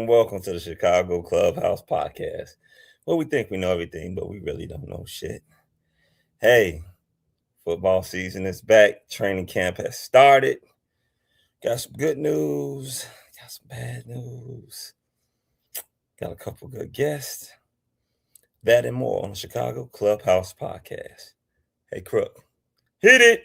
Welcome to the Chicago Clubhouse podcast, where we think we know everything, but we really don't know shit. Hey, football season is back. Training camp has started. Got some good news. Got some bad news. Got a couple good guests. That and more on the Chicago Clubhouse podcast. Hey, Crook, hit it.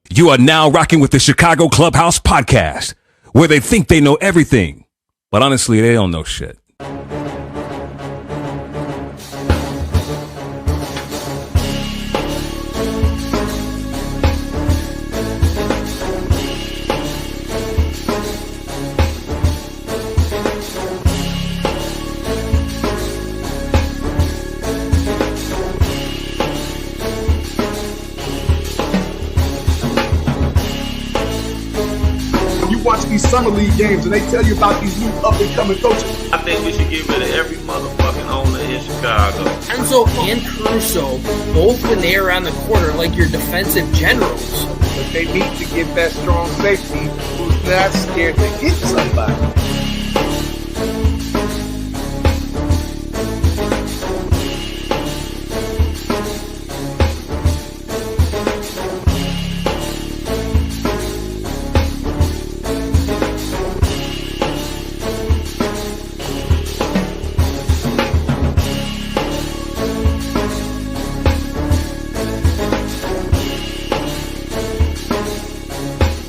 You are now rocking with the Chicago Clubhouse podcast, where they think they know everything, but honestly, they don't know shit. Watch these summer league games and they tell you about these new up-and-coming coaches. I think we should get rid of every motherfucking owner in Chicago. Enzo and Caruso both been there on the quarter like your defensive generals. But they need to get that strong safety who's not scared to hit somebody.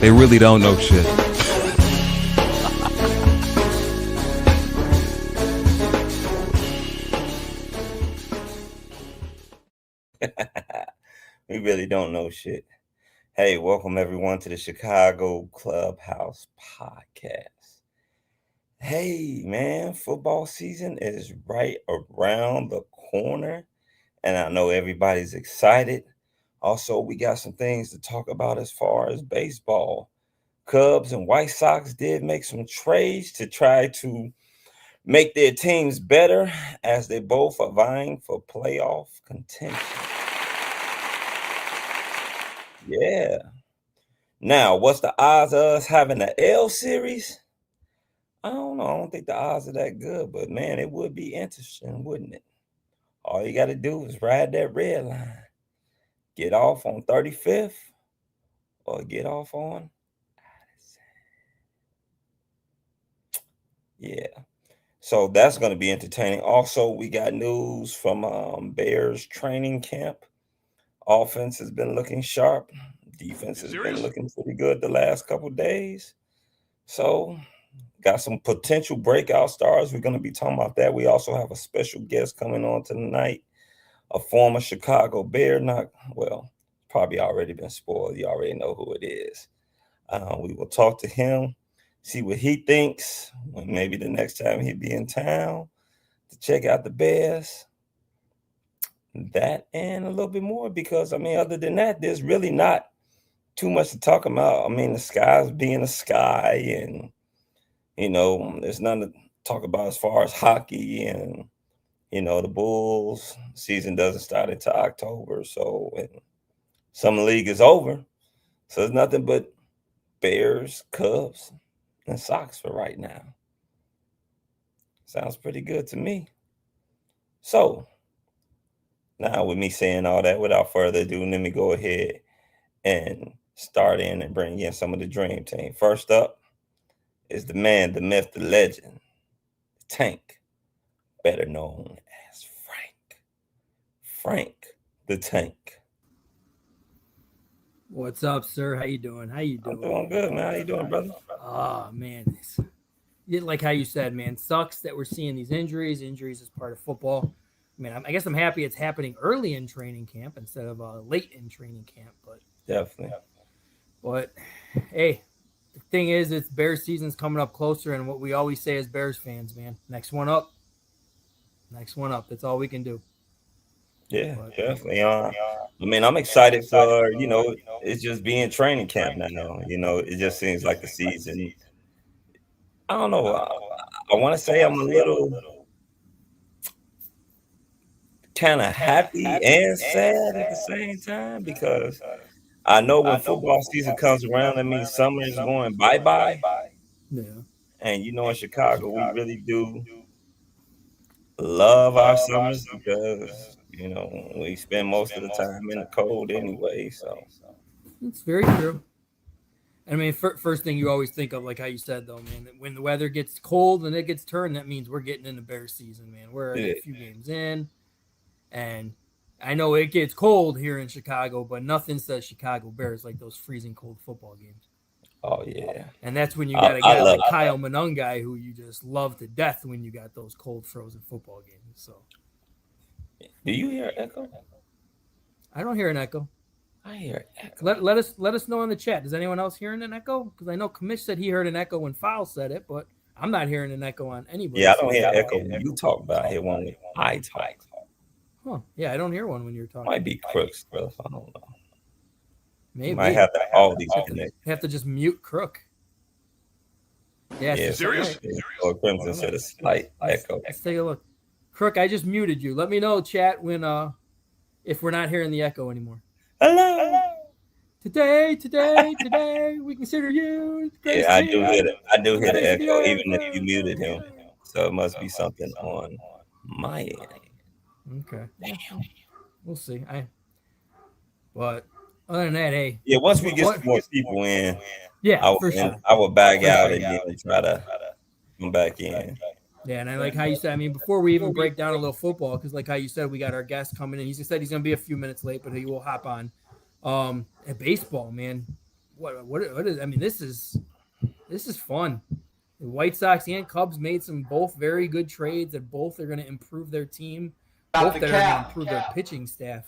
They really don't know shit. We really don't know shit. Hey, welcome everyone to the Chicago Clubhouse podcast. Hey, man, football season is right around the corner, and I know everybody's excited. Also, we got some things to talk about as far as baseball. Cubs and White Sox did make some trades to try to make their teams better as they both are vying for playoff contention. Yeah. Now, what's the odds of us having the L series? I don't know. I don't think the odds are that good, but man, it would be interesting, wouldn't it? All you got to do is ride that red line. Get off on 35th or get off on Addison. Yeah. So that's going to be entertaining. Also, we got news from Bears training camp. Offense has been looking sharp. Defense has been looking pretty good the last couple of days. So got some potential breakout stars. We're going to be talking about that. We also have a special guest coming on tonight. A former Chicago Bear, probably already been spoiled. You already know who it is. We will talk to him, see what he thinks when maybe the next time he'll be in town to check out the Bears. That and a little bit more because, other than that, there's really not too much to talk about. The sky's being a sky and, there's nothing to talk about as far as hockey and, the Bulls season doesn't start until October. So summer league is over. So there's nothing but Bears, Cubs, and Sox for right now. Sounds pretty good to me. So, now with me saying all that, without further ado, let me go ahead and start in and bring in some of the dream team. First up is the man, the myth, the legend, the Tank, better known as Frank. Frank the Tank. What's up, sir? How you doing? I'm doing good, man. How you doing, brother? Oh, man. Like how you said, man, sucks that we're seeing these injuries. Injuries is part of football. I mean, I guess I'm happy it's happening early in training camp instead of late in training camp. But Definitely. But, hey, the thing is, it's Bears season's coming up closer, and what we always say as Bears fans, man, next one up. Next one up. That's all we can do. Yeah, definitely. I mean, I'm excited for, it's just being training camp now. It just seems like the season. I don't know. I want to say I'm a little kind of happy and sad at the same time, because I know when football season comes around, that means summer is going bye-bye. Yeah. And, in Chicago, we really do love our summers because, we spend most of the time in the cold anyway. So it's very true. I mean, first thing you always think of, like how you said, though, man, that when the weather gets cold and it gets turned, that means we're getting into Bears season, man. We're a few games in, and I know it gets cold here in Chicago, but nothing says Chicago Bears like those freezing cold football games. Oh, yeah. And that's when you got a guy like Kyle Monungai, who you just love to death when you got those cold, frozen football games. So, do you hear an echo? I don't hear an echo. I hear an echo. Let us know in the chat. Does anyone else hearing an echo? Because I know Kamish said he heard an echo when Fowl said it, but I'm not hearing an echo on anybody. Yeah, I don't hear an echo when you talk about. I hear one when I talk. Huh? Yeah, I don't hear one when you're talking. Might be Crook stuff. I don't know. Maybe you might have to all these connect. Have to just mute Crook. Yeah. Serious? Or Crimson said a slight echo. Let's take a look. Crook, I just muted you. Let me know, chat, when if we're not hearing the echo anymore. Hello. Today, we consider you. Yeah, I do hear the echo, even if you muted him. So it must be something on my end. Okay. Damn. We'll see. But other than that, hey. Yeah, once we get some more people in, for sure. I will back out again and try to come back in. Yeah, and I like how you said, I mean, before we even break down a little football, because like how you said, we got our guest coming in. He said he's going to be a few minutes late, but he will hop on. At baseball, man, what is, I mean, this is fun. The White Sox and Cubs made some both very good trades that both are going to improve their team, both that are going to improve their pitching staff.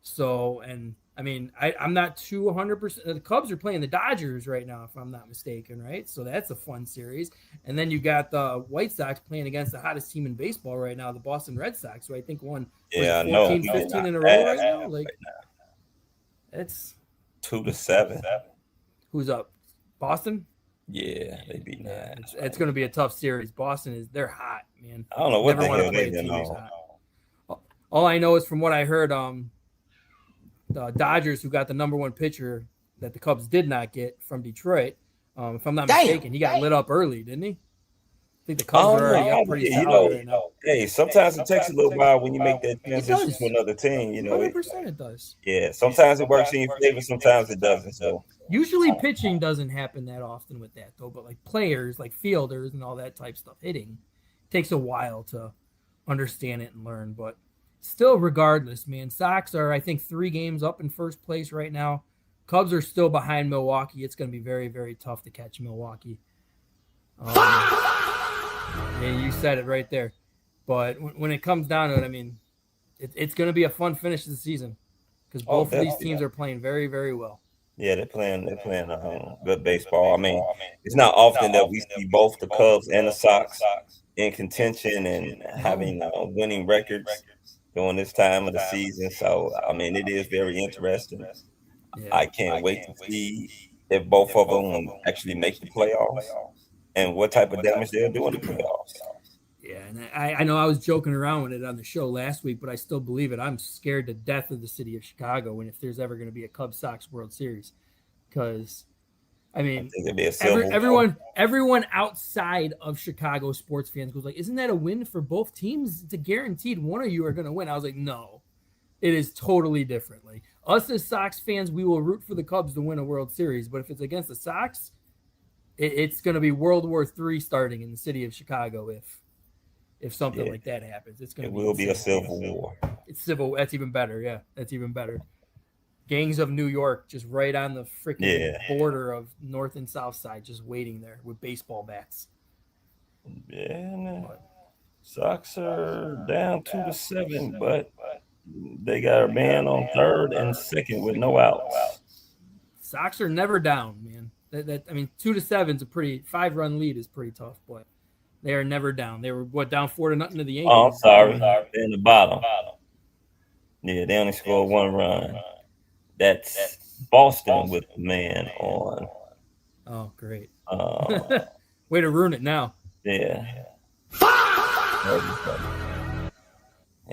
So, and I mean, I'm not 100%. The Cubs are playing the Dodgers right now, if I'm not mistaken, right? So that's a fun series. And then you got the White Sox playing against the hottest team in baseball right now, the Boston Red Sox, who I think won 14, 15 in a row right now. Like, it's 2-7. Who's up? Boston? Yeah, they beat that. It's going to be a tough series. Boston they're hot, man. I don't know what the hell they've been on. All I know is from what I heard, the Dodgers, who got the number one pitcher that the Cubs did not get from Detroit, if I'm not mistaken, he got lit up early, didn't he? I think the Cubs are already up pretty solid right now. Hey, sometimes it takes a little while when you make that transition to another team. 100% it does. Yeah, sometimes it works in your favor, sometimes it doesn't. So usually pitching doesn't happen that often with that, though. But like players, like fielders and all that type stuff, hitting takes a while to understand it and learn. But still, regardless, man, Sox are, I think, 3 games up in first place right now. Cubs are still behind Milwaukee. It's going to be very, very tough to catch Milwaukee. Yeah, you said it right there. But when it comes down to it, I mean, it's going to be a fun finish to the season because both of these teams are playing very, very well. Yeah, they're playing good baseball. I mean, it's not often that we see both the Cubs and the Sox in contention and having winning records during this time of the season. So, I mean, it is very interesting. Yeah. I can't wait to see if both of them actually make the playoffs and what type of damage they'll do in the playoffs. Yeah, and I know I was joking around with it on the show last week, but I still believe it. I'm scared to death of the city of Chicago and if there's ever going to be a Cubs-Sox World Series. Because, I mean, think it'd be a civil everyone outside of Chicago sports fans goes like, "Isn't that a win for both teams? It's a guaranteed one of you are going to win." I was like, "No, it is totally different. Like us as Sox fans, we will root for the Cubs to win a World Series, but if it's against the Sox, it's going to be World War III starting in the city of Chicago if something like that happens. It will be a civil war. It's civil. That's even better. Yeah, that's even better. Gangs of New York, just right on the freaking border of North and South Side, just waiting there with baseball bats. Yeah, Sox are down 2-7, but they got a man on third and second with no outs. Sox are never down, man. I mean, 2-7 is a pretty 5-run lead is pretty tough, but they are never down. They were down 4-0 to the Yankees. Oh, I'm sorry, they're in the bottom. Yeah, they only scored 1 run. That's Boston with the man on. Oh, great. Way to ruin it now. Yeah.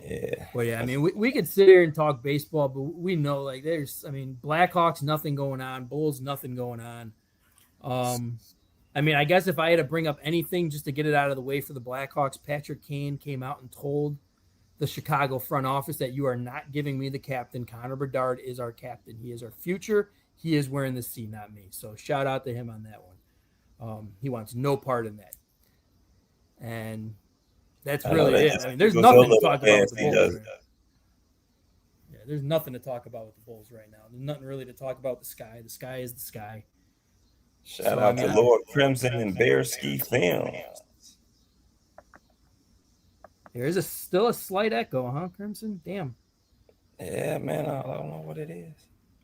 Yeah. Well, yeah, I mean, we could sit here and talk baseball, but we know, like, Blackhawks, nothing going on. Bulls, nothing going on. I mean, I guess if I had to bring up anything just to get it out of the way for the Blackhawks, Patrick Kane came out and told the Chicago front office that you are not giving me the captain. Connor Bedard is our captain. He is our future. He is wearing the C, not me. So shout out to him on that one. He wants no part in that. And that's really it. I mean, there's nothing to talk about with the Bulls. Yeah, there's nothing to talk about with the Bulls right now. There's nothing really to talk about the sky. The sky is the sky. Shout out to Lord Crimson and Bear Ski Films. There is still a slight echo, huh, Crimson? Damn. Yeah, man, I don't know what it is.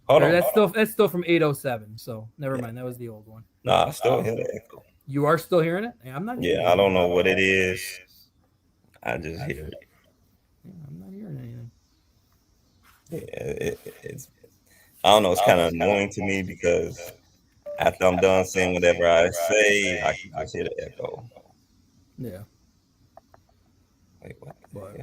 That's still from 807. So never mind. That was the old one. No, I still hear the echo. You are still hearing it? I'm not. Yeah, I don't know what it is. I just hear it. Yeah, I'm not hearing anything. Yeah, it's. I don't know. It's kind of annoying to me because after I'm done saying whatever I say, I can just hear the echo. Yeah. Wait, what? But,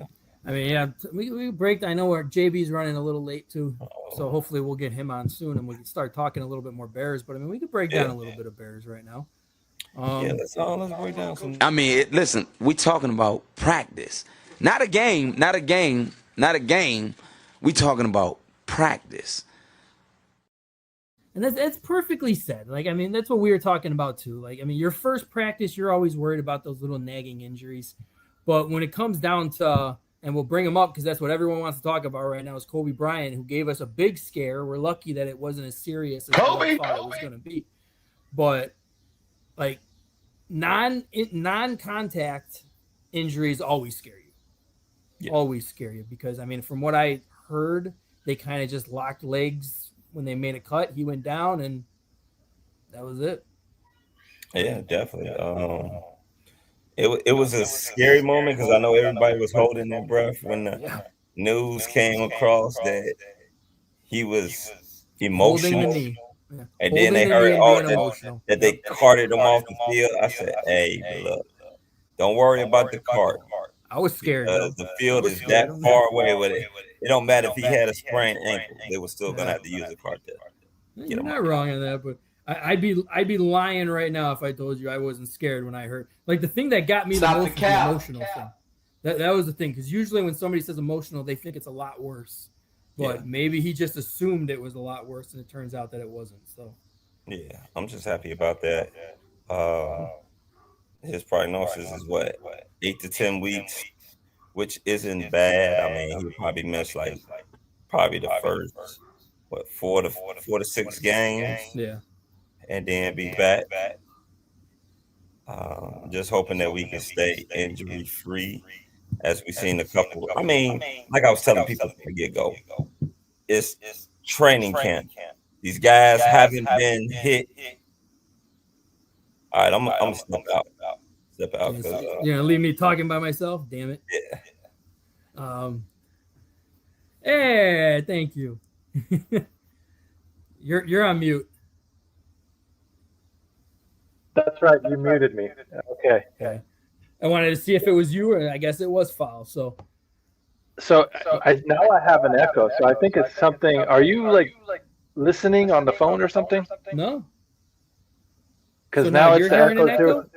I mean, yeah, we break. I know our JB's running a little late too, so hopefully we'll get him on soon and we can start talking a little bit more Bears. But I mean, we could break down a little bit of Bears right now. Let's break down some. I mean, listen, we talking about practice, not a game. We talking about practice. And that's perfectly said. Like, I mean, that's what we were talking about too. Like, I mean, your first practice, you're always worried about those little nagging injuries. But when it comes down to, and we'll bring him up because that's what everyone wants to talk about right now, is Coby Bryant, who gave us a big scare. We're lucky that it wasn't as serious as we thought it was going to be. But, like, non-contact injuries always scare you. Yeah. Always scare you because, I mean, from what I heard, they kind of just locked legs when they made a cut. He went down, and that was it. Yeah, definitely. It was a scary moment because I know everybody was holding their breath when the news came across that he was emotional. And then they heard that they carted him off the field. I said, hey, look, don't worry about the cart. I was scared. The field is that far away with it. It don't matter if he had a sprained ankle. They were still going to have to use the cart there. You're not wrong on that, but I'd be lying right now if I told you I wasn't scared when I heard. Like, the thing that got me the most was the emotional thing. That was the thing, because usually when somebody says emotional, they think it's a lot worse. But maybe he just assumed it was a lot worse, and it turns out that it wasn't. So, yeah, I'm just happy about that. His prognosis is what, 8 to 10 weeks, which isn't bad. I mean, he'll probably miss probably the first 4 to 6 games. Yeah. And then be back. Just hoping that we can stay injury free, as we've seen a couple. I mean, like I was telling people from the get-go, it's training camp. These guys haven't been hit. All right, I'm gonna step out. You're gonna leave me talking by myself? Damn it. Yeah. Hey, thank you. You're on mute. That's right. You muted me. Okay. I wanted to see if it was you, or I guess it was foul. So now I have an echo. So I think it's something. Are you like listening on the phone or something? No. Because So now you're it's the hearing an echo too.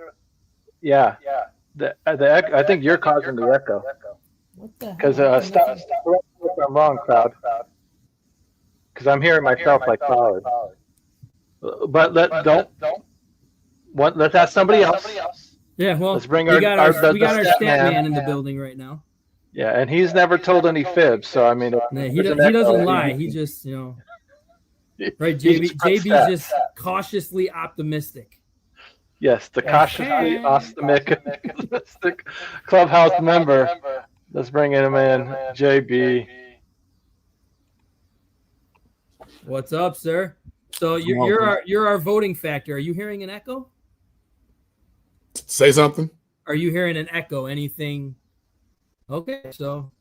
Yeah. The echo, I think you're causing the echo. What the hell? Because stop if I'm wrong, crowd. Because I'm hearing myself like solid. But let's ask somebody else. Yeah, well, Let's bring we got our stat stat man in the building right now. Yeah, and he's never told any fibs, so I mean, Yeah, he doesn't lie. He just, right? JB's just cautiously optimistic. Yes, the cautiously optimistic Clubhouse member. Let's bring him in, JB. What's up, sir? So you're our voting factor. Are you hearing an echo? Say something. Are you hearing an echo? Anything? Okay, so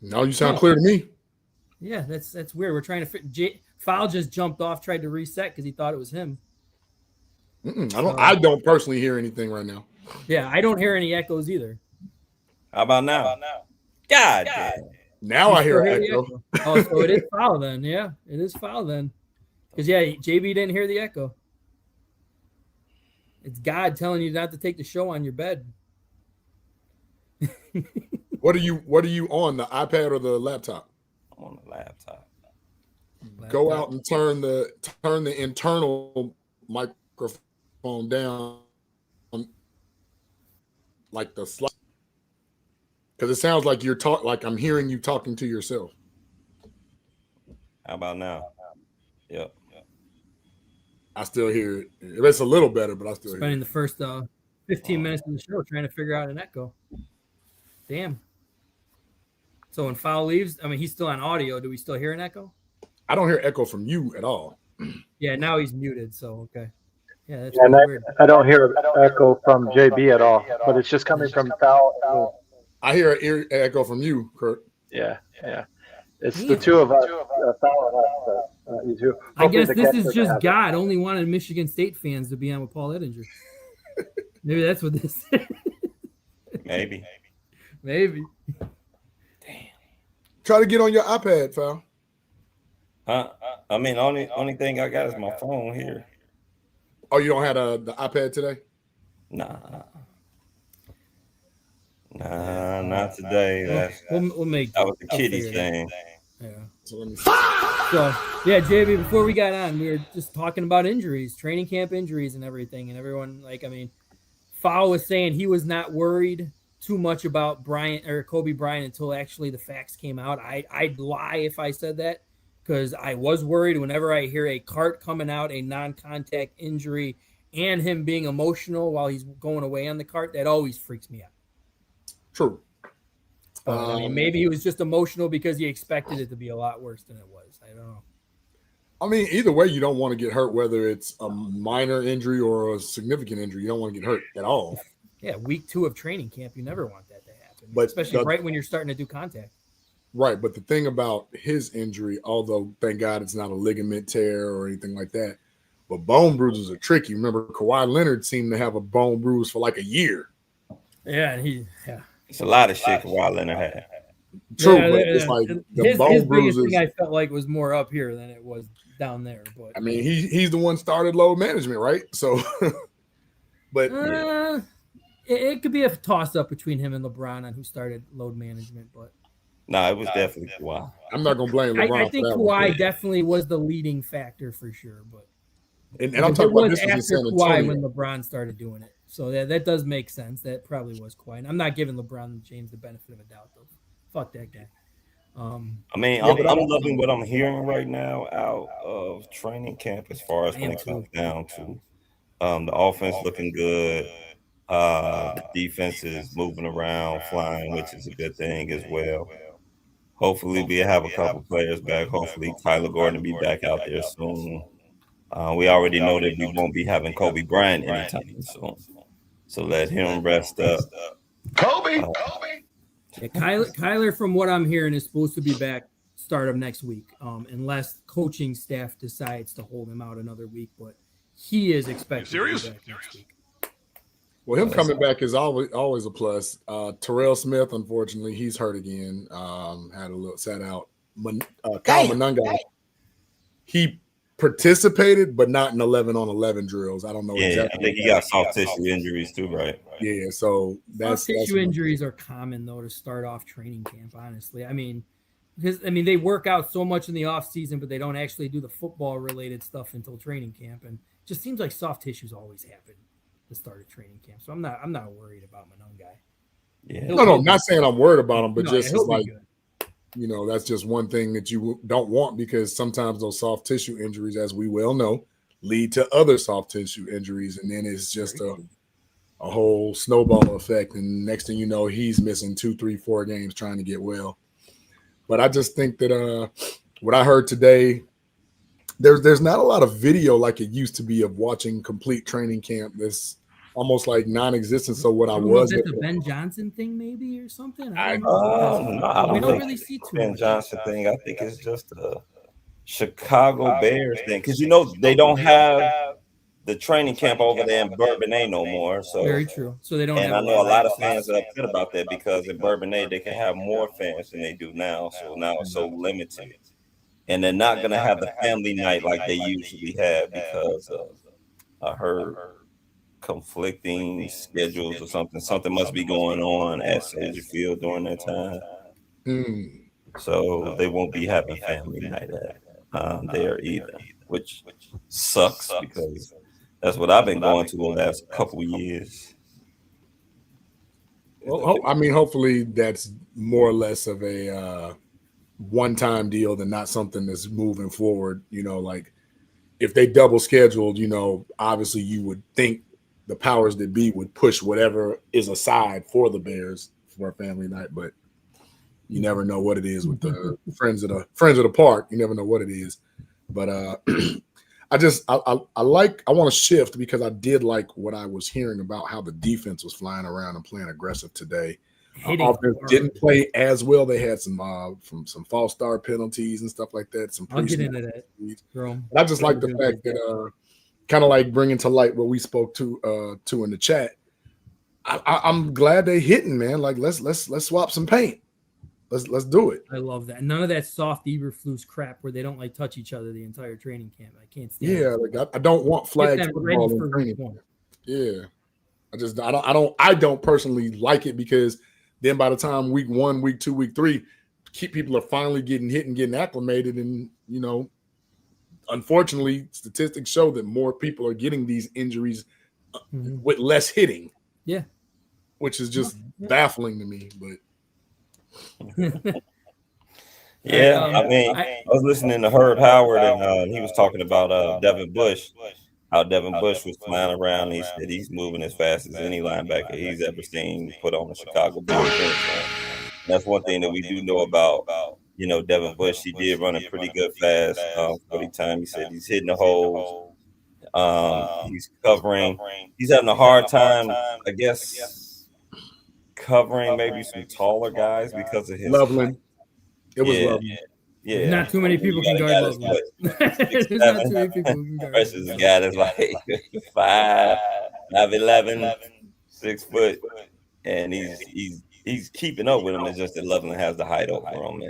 no, you sound clear to me. Yeah, that's weird. We're trying to Foul just jumped off, tried to reset because he thought it was him. I don't personally hear anything right now. Yeah, I don't hear any echoes either. How about now? God. Now I hear an echo. Oh, so it is foul then. Yeah, it is foul then. Because JB didn't hear the echo. It's God telling you not to take the show on your bed. What are you on, the iPad or the laptop? I'm on the laptop. Go out and turn the internal microphone down, like the slide, because it sounds like like I'm hearing you talking to yourself. How about now? Yep. I still hear it. It's a little better, but I still Spending hear it. the first 15 minutes of the show trying to figure out an echo. Damn. So when Foul leaves, I mean, he's still on audio. Do we still hear an echo? I don't hear echo from you at all. Yeah, now he's muted. So okay. Yeah, that's weird. I don't hear echo from JB at all, but it's just coming from Foul. I hear an echo from you, Kurt. Yeah. It's the two of us, Foul and us. You two. I guess this is just God only wanted Michigan State fans to be on with Paul Edinger. Maybe that's what this is. Maybe. Damn. Try to get on your iPad, Foul. I mean, only thing I got is my phone here. Oh, you don't have the iPad today? Nah, not today. We'll make that was the kiddie thing. Yeah. So yeah, JB, before we got on, we were just talking about injuries, training camp injuries and everything. And everyone, Foul was saying he was not worried too much about Bryant or Coby Bryant until actually the facts came out. I'd lie if I said that, because I was worried whenever I hear a cart coming out, a non-contact injury, and him being emotional while he's going away on the cart. That always freaks me out. True. Maybe he was just emotional because he expected it to be a lot worse than it was. I don't know. I mean, either way, you don't want to get hurt, whether it's a minor injury or a significant injury. You don't want to get hurt at all. Yeah, week 2 of training camp, you never want that to happen, but especially right when you're starting to do contact. Right, but the thing about his injury, although thank God it's not a ligament tear or anything like that, but bone bruises are tricky. Remember, Kawhi Leonard seemed to have a bone bruise for like a year. Yeah, it's a lot of shit Kawhi Leonard had. True, but it's like the bone bruises. Thing I felt like was more up here than it was down there. But I mean, he's the one started load management, right? So, but it could be a toss up between him and LeBron on who started load management, but. No, it was definitely Kawhi. I'm not gonna blame LeBron. I think Kawhi definitely was the leading factor for sure, but and I'm talking about this after Kawhi when LeBron started doing it, so that does make sense. That probably was Kawhi. And I'm not giving LeBron James the benefit of a doubt, though. Fuck that guy. I'm loving what I'm hearing right now out of training camp as far as when it comes down to the offense looking good. The defense is moving around, flying, which is a good thing as well. Hopefully, we have a couple players back. Hopefully, Kyler Gordon will be back out there soon. We already know that we won't be having Coby Byrant anytime soon. So let him rest up. Coby! Yeah, Kyler, from what I'm hearing, is supposed to be back start of next week, unless coaching staff decides to hold him out another week. But he is expected to be back next week. Well, him coming back is always a plus. Terrell Smith, unfortunately, he's hurt again. Had a little sat out. Kyle Monunga, he participated, but not in 11-on-11 drills. I don't know Yeah, exactly. I think he got soft tissue injuries too, right? Yeah, so Soft tissue injuries are common though to start off training camp. Honestly, because they work out so much in the off season, but they don't actually do the football related stuff until training camp, and it just seems like soft tissues always happen to start of training camp. So I'm not worried about my known guy. Yeah, no, I'm not saying I'm worried about him, but No, just he'll it's be like good. that's just one thing that you don't want, because sometimes those soft tissue injuries, as we well know, lead to other soft tissue injuries, and then it's just a whole snowball effect, and next thing you know, he's missing 2, 3, 4 games trying to get well. But I just think that what I heard today, there's not a lot of video like it used to be of watching complete training camp. This almost like non-existent. So what I was the Ben Johnson thing, maybe, or something. I don't know. No, I we don't really see too Ben much. Johnson thing. I think it's just a Chicago Bears thing, because they don't have the training camp over there in Bourbonnais no more. So very true. So they don't. And I know a lot of fans are upset about that, because in Bourbonnais they can have more fans than they do now. So now it's so limited, and they're not going to have the family night like they usually have, because I heard conflicting schedules or something. Something must be going on at Soldier Field during that time. So they won't be having family night there either, which sucks, because that's what I've been going to the last couple of years. Well, hopefully that's more or less of a one-time deal than not something that's moving forward. Like if they double scheduled, obviously you would think the powers that be would push whatever is aside for the Bears for a family night, but you never know what it is with the friends of the park. You never know what it is. But I want to shift, because I did like what I was hearing about how the defense was flying around and playing aggressive today. Offense didn't play as well. They had some false start penalties and stuff like that. I'll get into that. I just like the fact that kind of like bringing to light what we spoke to in the chat. I'm glad they hitting, man. Like let's swap some paint. Let's do it. I love that. None of that soft Eberflus crap where they don't touch each other the entire training camp. I can't stand it. Yeah, like I don't want flags football in training camp. Yeah. I don't personally like it, because then by the time week 1, week 2, week 3, people are finally getting hit and getting acclimated, and unfortunately, statistics show that more people are getting these injuries with less hitting. Yeah, which is just baffling to me. But yeah, I was listening to Herb Howard, and he was talking about Devin Bush, how Devin Bush was flying around. He said he's moving as fast as any linebacker he's ever seen put on the Chicago Bears. That's one thing that we do know about, Devin Bush. He did run a pretty good fast 40 time. He said he's hitting the holes. He's covering. He's having a hard time, I guess, covering maybe some taller guys because of his Loveland. It was Loveland. Yeah, not too many people can guard Loveland. There's not too many people who can guard. Versus a guy that's like 5'11", 6 foot, and he's keeping up with him. It's just that Loveland has the height over him,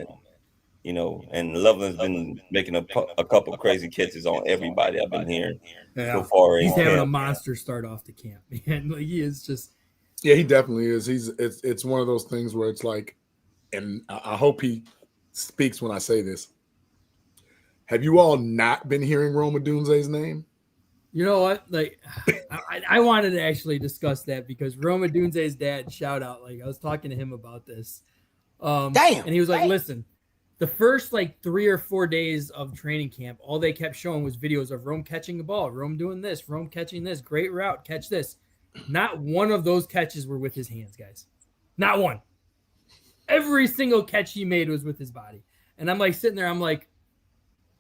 and Loveland's been making a couple crazy catches on everybody I've been hearing so far. He's having a monster start off the camp, man. Like he is just. Yeah, he definitely is. It's one of those things where it's like, and I hope he speaks when I say this. Have you all not been hearing Rome Odunze's name? You know what? Like, I wanted to actually discuss that because Rome Odunze's dad, shout out, like I was talking to him about this. And he was like, listen, the first 3 or 4 days of training camp, all they kept showing was videos of Rome catching the ball, Rome doing this, Rome catching this, great route, catch this. Not one of those catches were with his hands, guys. Not one. Every single catch he made was with his body. And I'm like sitting there, I'm like,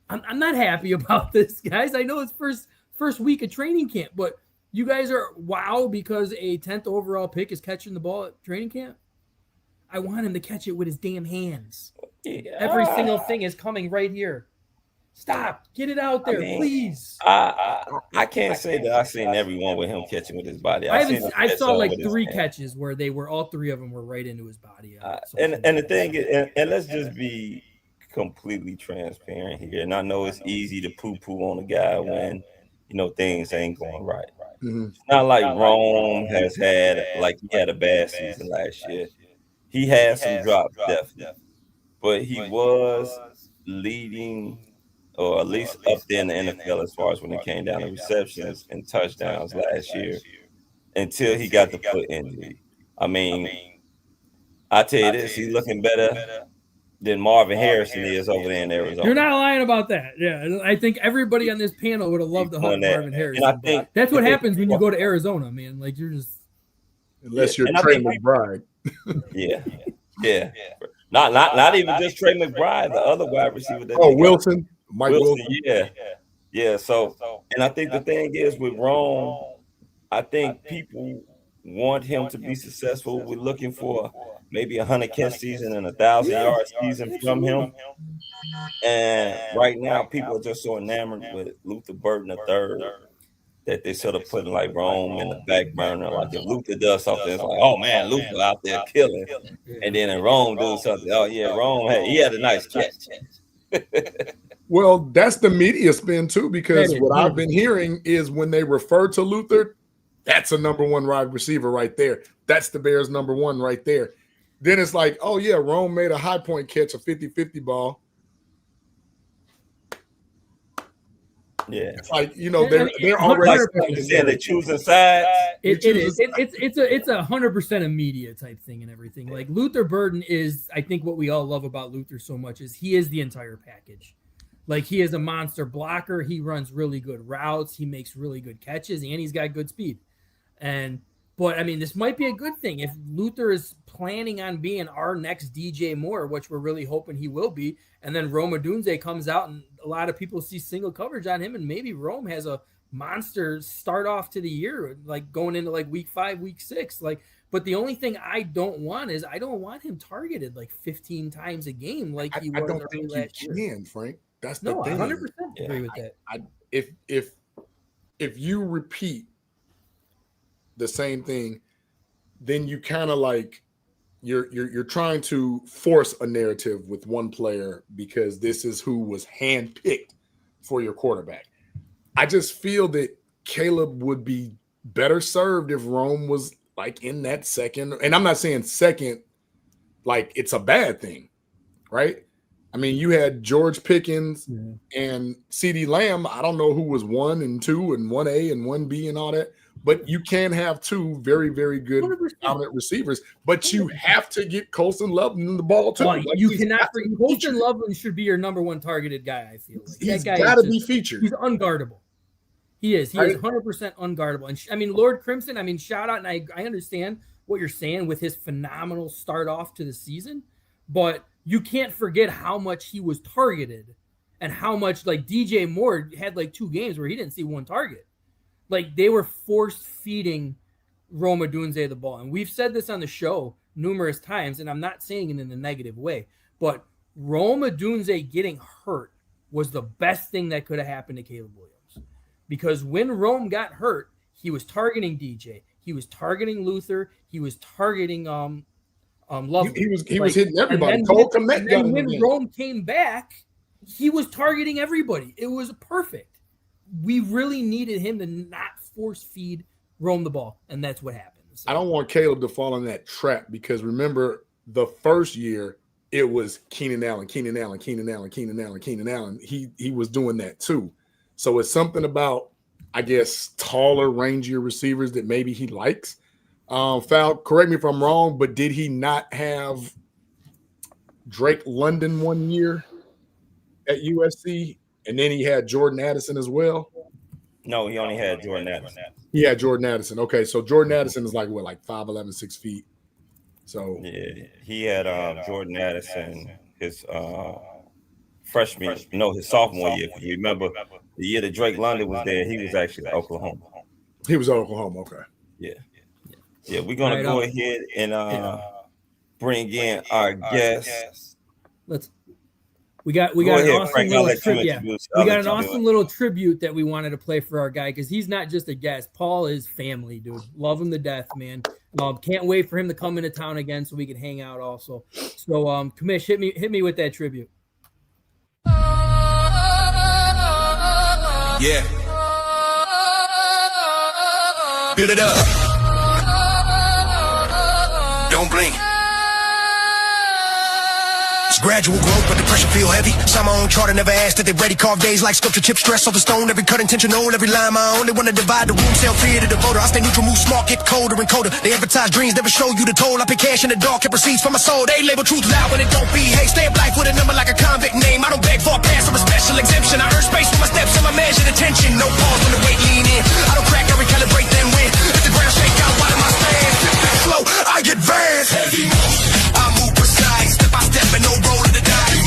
I'm not happy about this, guys. I know it's first week of training camp, but you guys are wow because a 10th overall pick is catching the ball at training camp. I want him to catch it with his damn hands. Yeah. Every single thing is coming right here. Stop. Get it out there, please. I can't say that I've seen everyone with him catching with his body. I saw 3 catches where they were all 3 of them were right into his body. And the thing is, and let's just be completely transparent here, and I know it's easy to poo-poo on a guy when things ain't going right. Mhm. It's not like Rome has had he had a bad season last year. He had some drops, definitely, but he was leading, or at least up there in the NFL as far as when it came down to receptions and touchdowns last year, until he got the foot injury. I mean, I tell you this, he's looking better than Marvin Harrison is over there in Arizona. You're not lying about that. Yeah, I think everybody on this panel would have loved to hunt Marvin Harrison. And I think that's what happens when you go to Arizona, man. Like you're just unless you're Trey McBride. Yeah. Not even just Trey McBride, the other wide receiver. Wilson, Mike Wilson. Yeah. So, and I think the thing is with Rome, I think people want him to be successful. We're looking for maybe 100 catch season and 1,000-yard season from him. And right now, people are just so enamored with Luther Burden III that they sort of putting like Rome in the back burner. Like if Luther does something, it's like, oh man, Luther out there killing. And then in Rome do something, oh yeah, Rome he had a nice catch. Well, that's the media spin too, because what I've been hearing is when they refer to Luther, that's a number one wide receiver right there. That's the Bears' number one right there. Then it's like, oh yeah, Rome made a high point catch, a 50-50 ball. Yeah, it's like they're already saying they're choosing sides. It is. It's 100% a media type thing and everything. Like Luther Burden is, I think what we all love about Luther so much is he is the entire package. Like he is a monster blocker. He runs really good routes. He makes really good catches, and he's got good speed. But I mean, this might be a good thing if Luther is planning on being our next DJ Moore, which we're really hoping he will be. And then Rome Odunze comes out, and a lot of people see single coverage on him, and maybe Rome has a monster start off to the year, like going into like week 5, week 6. But the only thing I don't want is I don't want him targeted like 15 times a game, like he was. I don't think you can, Frank. That's the thing. 100% agree with that. If you repeat the same thing, then you kind of like you're trying to force a narrative with one player because this is who was handpicked for your quarterback. I just feel that Caleb would be better served if Rome was like in that second. And I'm not saying second like it's a bad thing, right? I mean, you had George Pickens and CeeDee Lamb. I don't know who was 1 and 2 and 1A and 1B and all that. But you can have 2 very, very good dominant receivers. But you have to get Colston Loveland the ball too. Well, you cannot. Colston Loveland should be your number one targeted guy. I feel like he's got to be featured. He's unguardable. He is. He is 100% unguardable. And I mean, Lord Crimson. I mean, shout out, and I understand what you're saying with his phenomenal start off to the season, but you can't forget how much he was targeted and how much like DJ Moore had like 2 games where he didn't see 1 target. Like they were force feeding Rome Odunze the ball. And we've said this on the show numerous times, and I'm not saying it in a negative way, but Rome Odunze getting hurt was the best thing that could have happened to Caleb Williams. Because when Rome got hurt, he was targeting DJ. He was targeting Luther. He was targeting Love. He was hitting everybody. And then when Rome came back, he was targeting everybody. It was perfect. We really needed him to not force feed Rome the ball, and that's what happened. So. I don't want Caleb to fall in that trap because remember the first year it was Keenan Allen. He was doing that too. So it's something about, I guess, taller, rangier receivers that maybe he likes. Fal, correct me if I'm wrong, but did he not have Drake London 1 year at USC? And then he had Jordan Addison as well? No, he only had Jordan Addison. He had Jordan Addison. Okay, so Jordan Addison is like 5'11", 6 feet. So yeah, he had Jordan Addison his freshman, his sophomore year. If you remember the year that Drake London was there, he was actually at Oklahoma. He was at Oklahoma, okay. Yeah, we're gonna go ahead and bring in our guest. We got an awesome little tribute. We got an awesome little tribute that we wanted to play for our guy because he's not just a guest. Paul is family, dude. Love him to death, man. Can't wait for him to come into town again so we can hang out also. So, Kamish, hit me with that tribute. Yeah. Build it up. Don't blink. Gradual growth, but the pressure feel heavy. Sign my own chart, I never asked that they ready. Carved days like sculpture, chip stress on the stone. Every cut intentional, every line my own. They wanna divide the room, sell fear to the voter. I stay neutral, move smart, get colder and colder. They advertise dreams, never show you the toll. I pay cash in the dark, kept receipts for my soul. They label truth loud when it don't be. Hey, stay up life with a number like a convict name. I don't beg for a pass or a special exemption. I earn space for my steps and my measured attention. No pause when the weight lean in. I don't crack, I recalibrate, then win. If the ground shake out, why am I stand? Slow, I get advanced. Heavy motion. I move precise, step by step and no roll of the dice.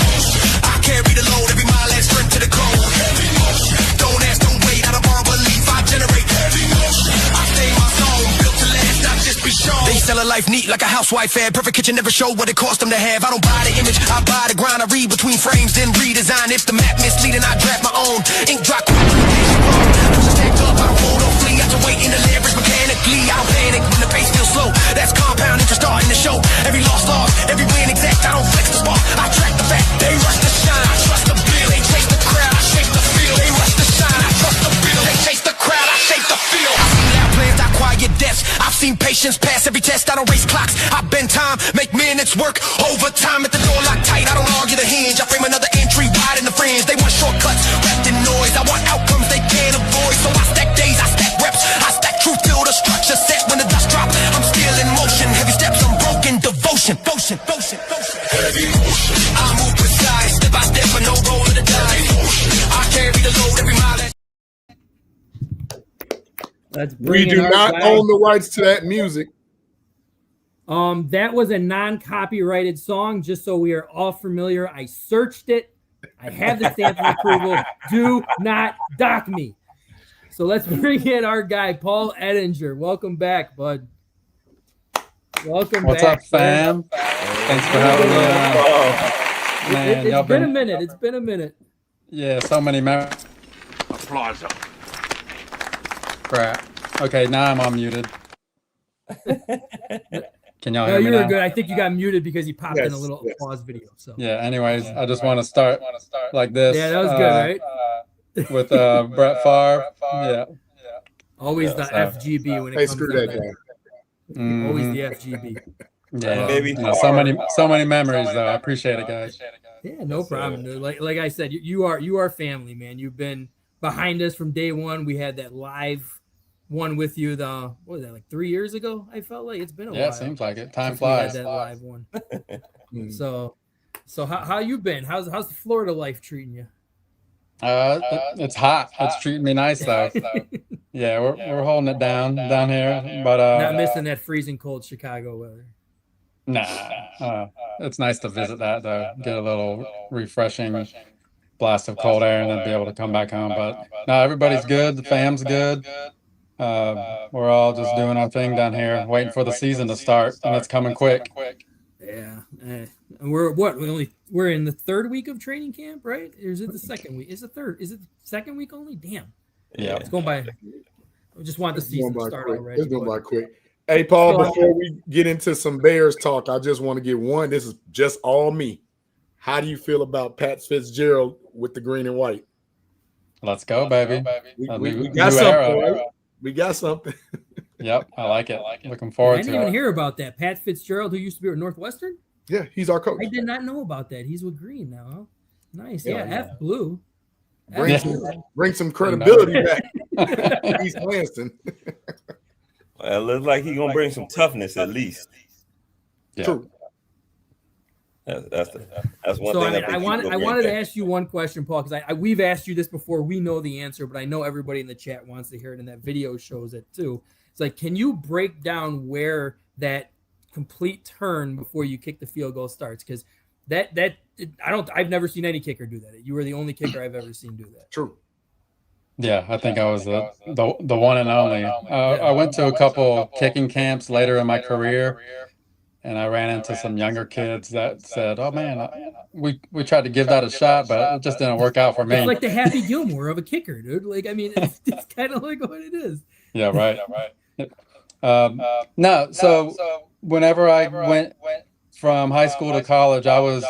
Carry the load, every mile adds strength to the code. Heavy motion. Don't ask, don't wait, I don't borrow belief, I generate heavy motion. I stay in my zone, built to last, not just be shown. They sell a life neat like a housewife ad. Perfect kitchen never show what it cost them to have. I don't buy the image, I buy the grind. I read between frames, then redesign. If the map misleading, I draft my own. Ink drop quick, just stacked up, I don't hold or flee. I just wait in the leverage mechanically. I don't panic when the pace feels slow. That's compound interest starting to show. Every loss, every win exact. I don't flex the spark, I track the fact. They rush the shine, I trust the bill. They chase the crowd, I shape the field. They rush the shine, I trust the bill. They chase the crowd, I shape the field. I've seen loud plans, I quiet deaths. I've seen patience pass every test. I don't race clocks, I bend time, make minutes work. Overtime at the door locked tight. I don't argue the hinge, I frame another entry wide in the fringe. They want shortcuts, wrapped in noise. I want outcomes they can't avoid. So I stack days, I stack reps, I stack truth till the structure set. When the dust drop, I'm still in motion. Heavy steps, unbroken devotion. Heavy motion. I move precise, step by step, but no roll of the dice. I carry the load every mile. We do not own the rights to that music. That was a non-copyrighted song, just so we are all familiar. I searched it. I have the stamp of approval. Do not dock me. So let's bring in our guy, Paul Edinger. Welcome back, bud. Welcome What's back. What's up, fam? Thanks for having me. Man, it's been a minute. It's been a minute. Yeah, so many memories. Applause. Crap. Okay, now I'm unmuted. Can y'all No, hear me you now? were good. I think you got muted because you popped in a little applause video. So Yeah, anyways, I just want to start like this. Yeah, that was good, right? With Brett Favre. Yeah. Always the FGB when it comes to that. Always the FGB. Yeah, baby. So many memories though. I appreciate it, guys. Yeah, no problem, dude. Like I said, you are family, man. You've been behind us from day one. We had that live one with you. What was that, like 3 years ago? I felt like it's been a while. Yeah, it seems like it. Time flies. We had that live one. So how you been? How's the Florida life treating you? It's hot. It's treating me nice though. Yeah, we're holding it down here, but not missing that freezing cold Chicago weather. Nah, it's nice to visit that though. Get a little refreshing blast of cold air and then be able to come back home. But no, everybody's good. The fam's good. We're all just doing our thing down here, waiting for the season to start, and it's coming quick. Yeah, and we're in the third week of training camp, right? Or is it the second week? Is it the second week only? Damn. Yeah, it's going by. I just want the season to start already. It's going by quick. Hey, Paul, before we get into some Bears talk, I just want to get one. This is just all me. How do you feel about Pat Fitzgerald with the green and white? Let's go, baby. We got something. Right? We got something. Yep, I like it. Looking forward to it. I didn't even hear about that. Pat Fitzgerald, who used to be at Northwestern? Yeah, he's our coach. I did not know about that. He's with green now, huh? Nice. Yeah, F blue. Bring some credibility back. He's Lansing. Well, it looks like he's gonna bring some toughness at least. Yeah. True. That's one so, thing. I wanted to ask you one question, Paul, because we've asked you this before. We know the answer, but I know everybody in the chat wants to hear it, and that video shows it too. It's like, can you break down where that complete turn before you kick the field goal starts? Because I've never seen any kicker do that. You were the only kicker I've ever seen do that. True. Yeah, I think I was the one and only. I went to a couple kicking camps later in my career, and I ran into some younger kids that said, "Oh man, we tried to give that a shot, but it just didn't work out for me." It's like the Happy Gilmore of a kicker, dude. Like, I mean, it's kind of like what it is. Yeah, right. No, so whenever I went from high school to college, I was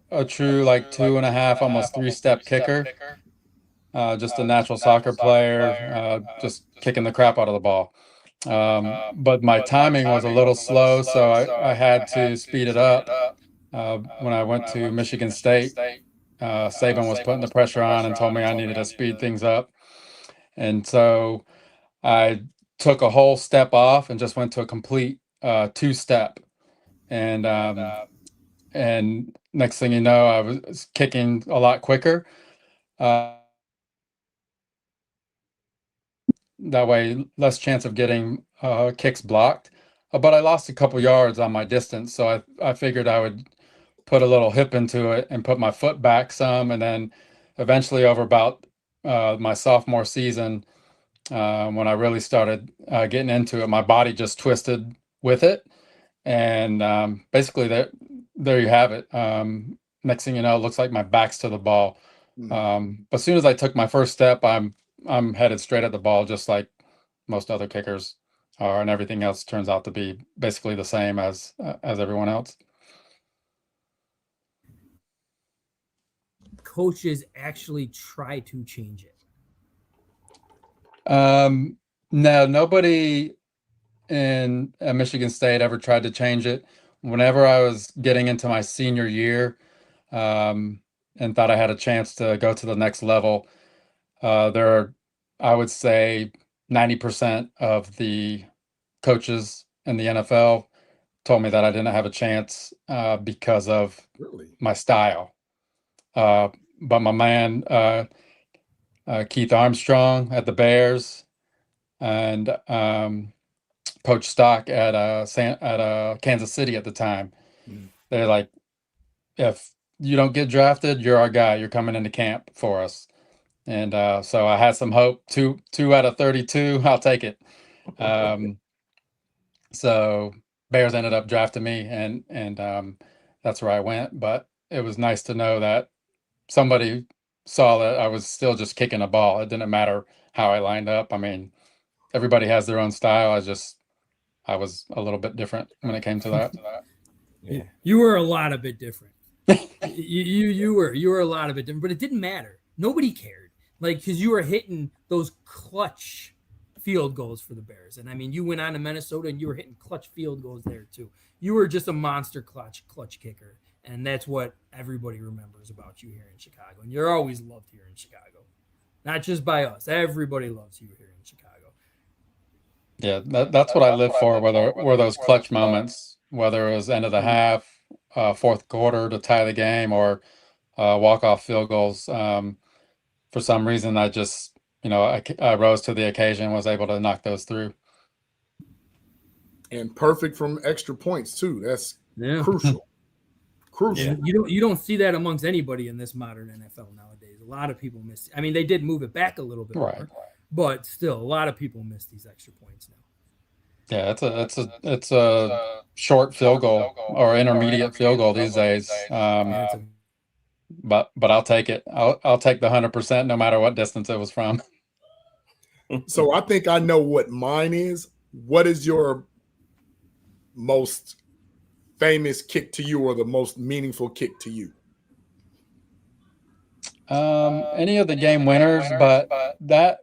a true like 2.5, almost 3-step kicker. just a natural soccer player, just kicking the crap out of the ball. But my timing was a little slow, so I had to speed it up. When I went to Michigan State, Saban was putting the pressure on and told me I needed to speed things up. And so I took a whole step off and just went to a complete two-step. And next thing you know, I was kicking a lot quicker. That way, less chance of getting kicks blocked. But I lost a couple yards on my distance, so I figured I would put a little hip into it and put my foot back some, and then eventually over about my sophomore season, when I really started getting into it, my body just twisted with it, and basically there you have it. Next thing you know, it looks like my back's to the ball. But as soon as I took my first step, I'm headed straight at the ball, just like most other kickers are, and everything else turns out to be basically the same as everyone else. Coaches actually try to change it? No, nobody in Michigan State ever tried to change it. Whenever I was getting into my senior year, and thought I had a chance to go to the next level, I would say 90% of the coaches in the NFL told me that I didn't have a chance because of my style. But my man, Keith Armstrong at the Bears, and Coach Stock at Kansas City at the time, they're like, if you don't get drafted, you're our guy. You're coming into camp for us. And so I had some hope. Two out of 32, I'll take it. So Bears ended up drafting me, and that's where I went. But it was nice to know that somebody saw that I was still just kicking a ball. It didn't matter how I lined up. I mean, everybody has their own style. I was a little bit different when it came to that. Yeah. You were a lot of bit different. you were a lot of it different, but it didn't matter. Nobody cared, like, because you were hitting those clutch field goals for the Bears, and I mean, you went on to Minnesota and you were hitting clutch field goals there too. You were just a monster clutch kicker, and that's what everybody remembers about you here in Chicago. And you're always loved here in Chicago, not just by us. Everybody loves you here in Chicago. Yeah, that's what I live for. Were those clutch moments, whether it was end of the half, fourth quarter to tie the game, or walk-off field goals. For some reason, I just, I rose to the occasion, was able to knock those through. And perfect from extra points too. That's crucial. Crucial. You don't see that amongst anybody in this modern NFL nowadays. A lot of people miss it. I mean, they did move it back a little bit more, but still, a lot of people miss these extra points now. Yeah, it's a short field goal or intermediate field goal these days. But I'll take it. I'll take the 100% no matter what distance it was from. So I think I know what mine is. What is your most famous kick to you, or the most meaningful kick to you? Any of the game winners, but that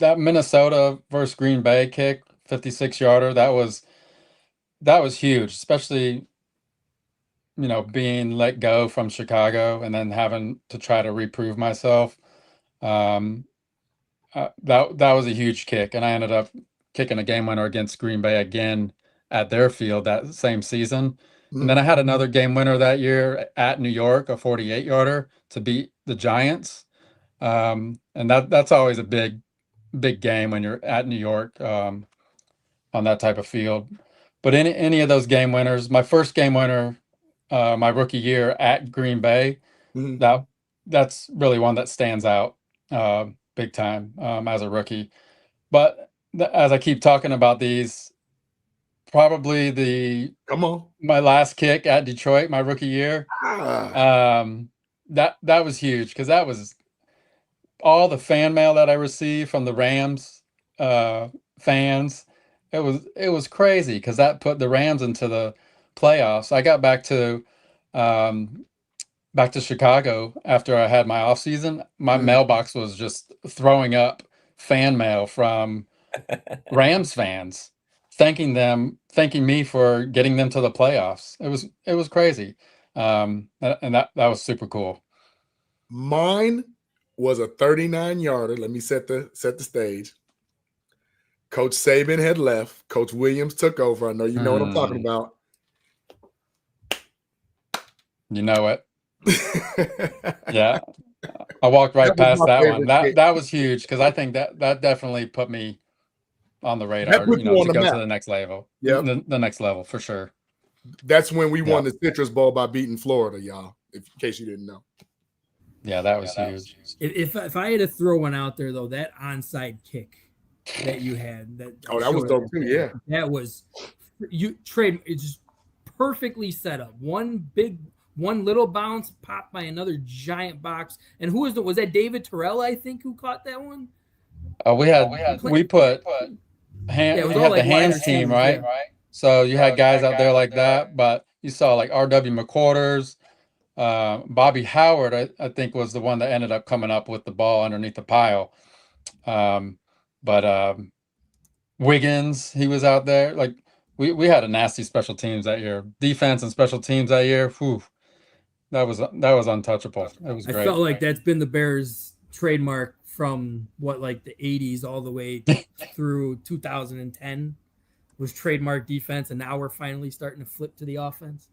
Minnesota versus Green Bay kick, 56-yarder, that was huge, especially, being let go from Chicago and then having to try to reprove myself. That was a huge kick, and I ended up kicking a game winner against Green Bay again at their field that same season. And then I had another game winner that year at New York, a 48-yarder to beat the Giants. And that's always a big game when you're at New York on that type of field. But any of those game winners, my first game winner, my rookie year at Green Bay, that's really one that stands out big time as a rookie. But as I keep talking about these, probably my last kick at Detroit, my rookie year, that was huge, because that was all the fan mail that I received from the Rams fans. It was crazy, because that put the Rams into the playoffs. I got back to back to Chicago after I had my off season, my mailbox was just throwing up fan mail from Rams fans, thanking me for getting them to the playoffs. It was crazy, and that was super cool. Mine was a 39-yarder. Let me set the stage. Coach Saban had left. Coach Williams took over. I know you know what I'm talking about. You know it. Yeah. I walked right past that one. That was huge because I think that definitely put me on the radar, to go to the next level. Yeah. The next level for sure. That's when we won the Citrus Bowl by beating Florida, y'all, in case you didn't know. Yeah, that was huge. If I had to throw one out there though, that onside kick that you had, that was dope too. Yeah, that was it's just perfectly set up. One little bounce popped by another giant box. And who was that David Terrell, I think, who caught that one? We put the hands team, right? Yeah. So you had guys out there like that, but you saw like R.W. McQuarters, Bobby Howard, I think was the one that ended up coming up with the ball underneath the pile. But Wiggins, he was out there. Like we had a nasty special teams that year. Defense and special teams that year. Whew, that was untouchable. It was great. I felt like that's been the Bears' trademark from the 80s all the way through 2010 was trademark defense, and now we're finally starting to flip to the offense.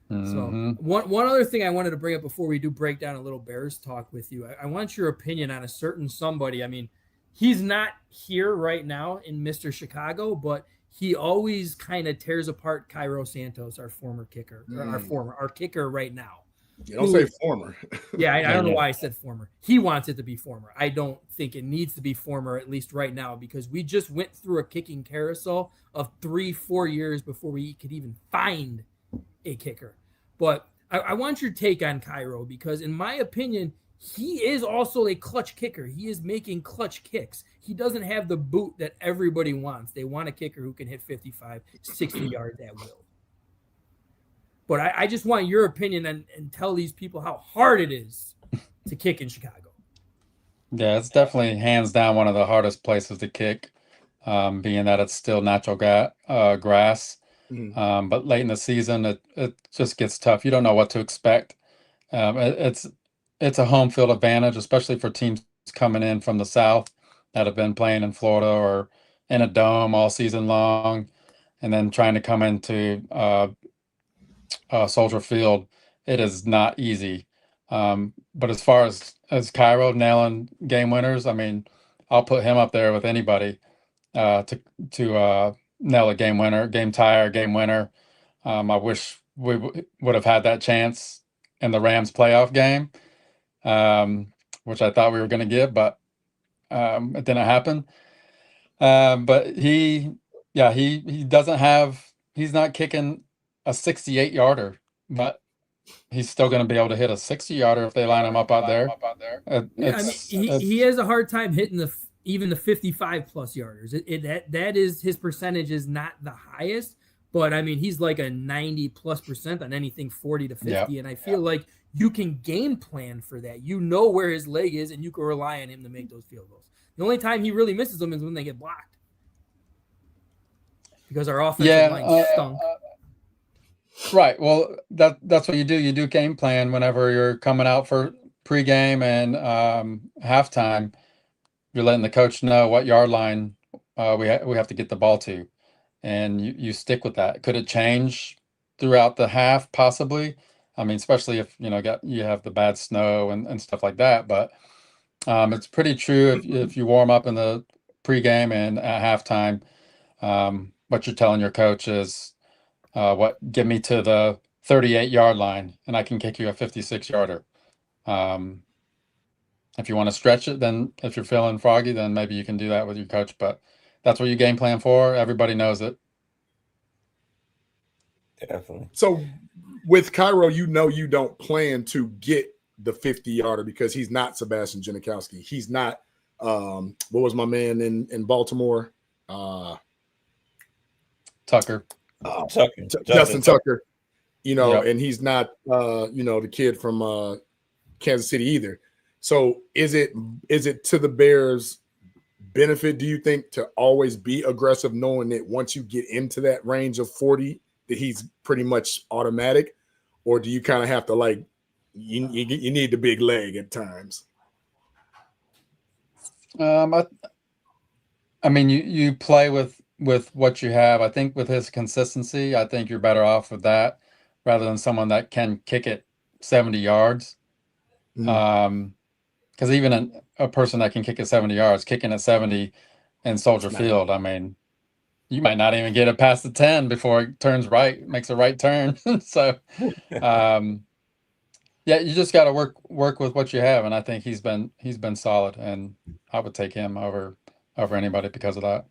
So one other thing I wanted to bring up before we do break down a little Bears talk with you, I want your opinion on a certain somebody. I mean, he's not here right now in Mr. Chicago, but he always kind of tears apart Cairo Santos, our former kicker, our kicker right now. You don't say former. Yeah, I don't know why I said former. He wants it to be former. I don't think it needs to be former, at least right now, because we just went through a kicking carousel of 3-4 years before we could even find a kicker. But I want your take on Cairo, because in my opinion, he is also a clutch kicker. He is making clutch kicks. He doesn't have the boot that everybody wants. They want a kicker who can hit 55, 60 yards at will. But I just want your opinion and tell these people how hard it is to kick in Chicago. Yeah, it's definitely hands down one of the hardest places to kick, being that it's still natural grass. But late in the season, it just gets tough. You don't know what to expect. It's a home field advantage, especially for teams coming in from the South that have been playing in Florida or in a dome all season long, and then trying to come into Soldier Field. It is not easy. But as far as Cairo nailing game winners, I mean, I'll put him up there with anybody to nail a game winner, game tie, or game winner. I wish we would have had that chance in the Rams playoff game, which I thought we were going to get, but it didn't happen. But he doesn't have, he's not kicking a 68-yarder, but he's still going to be able to hit a 60-yarder if they line him up out there. He has a hard time hitting even the 55-plus yarders. That is, his percentage is not the highest, but I mean, he's like a 90+% on anything 40 to 50. And I feel like you can game plan for that. You know where his leg is, and you can rely on him to make those field goals. The only time he really misses them is when they get blocked, because our offensive line stunk. Right. Well, that's what you do. You do game plan whenever you're coming out for pregame and halftime. You're letting the coach know what yard line we have to get the ball to, and you stick with that. Could it change throughout the half? Possibly. I mean, especially if you have the bad snow and stuff like that. But it's pretty true if you warm up in the pregame and at halftime, what you're telling your coach is, give me to the 38-yard line and I can kick you a 56-yarder. If you want to stretch it, then if you're feeling froggy, then maybe you can do that with your coach. But that's what you game plan for. Everybody knows it. Definitely. So with Cairo, you don't plan to get the 50-yarder because he's not Sebastian Janikowski. He's not what was my man in Baltimore? Tucker. Justin Tucker. you know, and he's not, you know, the kid from Kansas City either. So is it to the Bears' benefit, do you think, to always be aggressive, knowing that once you get into that range of 40, that he's pretty much automatic? Or do you kind of have to, like, you need the big leg at times? I mean, you play with what you have. I think with his consistency, I think you're better off with that rather than someone that can kick it 70 yards. Because even a person that can kick it 70 yards, kicking at 70 in Soldier Field, I mean, you might not even get it past the 10 before it turns right, makes a right turn. So, yeah, you just got to work with what you have, and I think he's been solid, and I would take him over anybody because of that.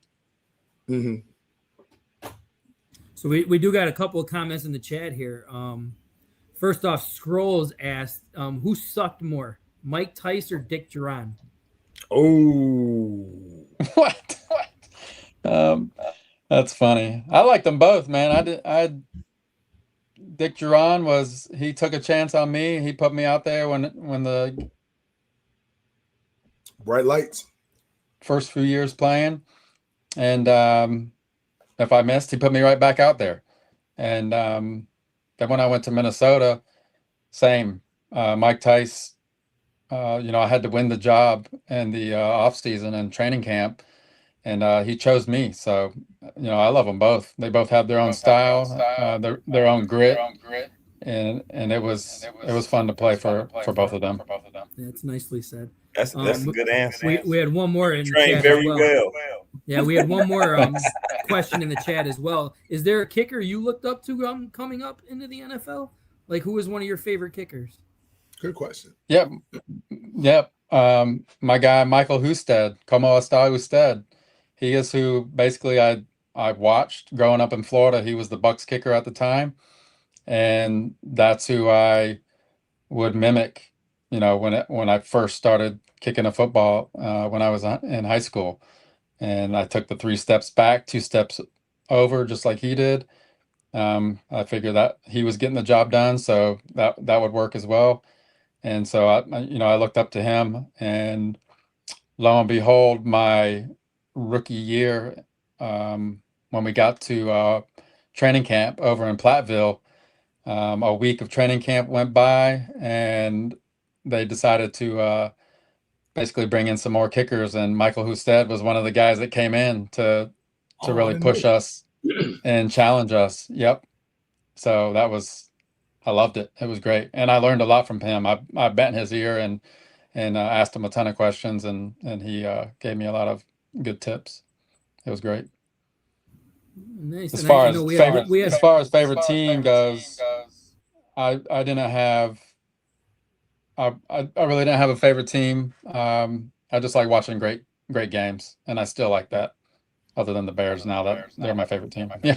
So we do got a couple of comments in the chat here. First off, Scrolls asked, who sucked more, Mike Tice or Dick Duran? Oh, what? That's funny. I liked them both, man. Dick Duran he took a chance on me. He put me out there when the bright lights first few years playing, and if I missed, he put me right back out there. And then when I went to Minnesota, same. Mike Tice, you know, I had to win the job in the off season and training camp, and he chose me. So, you know, I love them both. They both have their own style, their own grit, and it was fun to play for both of them. That's nicely said. That's a good answer. We had one more in the chat very as well. Yeah, we had one more question in the chat as well. Is there a kicker you looked up to coming up into the NFL? Like, who was one of your favorite kickers? Good question. Yep. My guy Michael Husted, Como Está Husted. He is who basically I watched growing up in Florida. He was the Bucs kicker at the time, and that's who I would mimic. You know, when I first started kicking a football when I was in high school, and I took the 3 steps back, 2 steps over, just like he did. I figured that he was getting the job done, so that would work as well. And so I looked up to him, and lo and behold, my rookie year, when we got to training camp over in Platteville, a week of training camp went by, and they decided to basically bring in some more kickers, and Michael Husted was one of the guys that came in to really push us and challenge us. Yep. So I loved it. It was great, and I learned a lot from him. I bent his ear and asked him a ton of questions, and he gave me a lot of good tips. It was great. Nice. As far as favorite team goes, I didn't have. I really didn't have a favorite team. I just like watching great games, and I still like that. Other than the Bears, now that they're my favorite team. Yeah.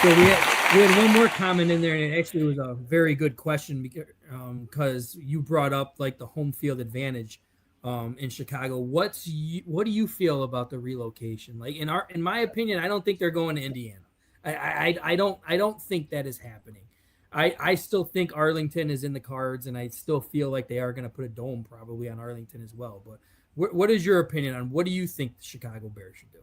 So we had one more comment in there, and it actually was a very good question because you brought up like the home field advantage in Chicago. What do you feel about the relocation? Like in my opinion, I don't think they're going to Indiana. I don't think that is happening. I still think Arlington is in the cards, and I still feel like they are going to put a dome probably on Arlington as well. But what is your opinion on what do you think the Chicago Bears should do?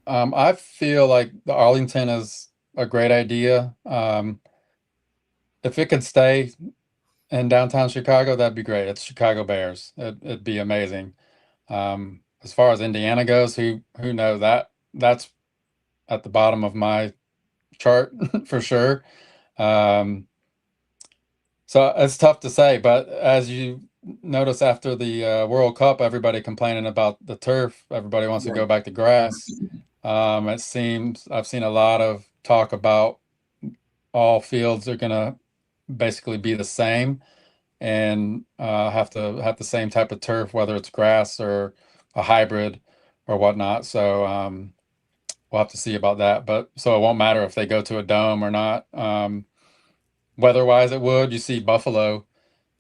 I feel like the Arlington is a great idea. If it could stay in downtown Chicago, that'd be great. It's Chicago Bears. It'd be amazing. As far as Indiana goes, who knows, that's at the bottom of my chart for sure. So it's tough to say, but as you notice after the World Cup, everybody complaining about the turf. Everybody wants to go back to grass. It seems I've seen a lot of talk about all fields are going to basically be the same and have the same type of turf, whether it's grass or a hybrid or whatnot. So we'll have to see about that. But so it won't matter if they go to a dome or not. Weather-wise, it would. You see Buffalo,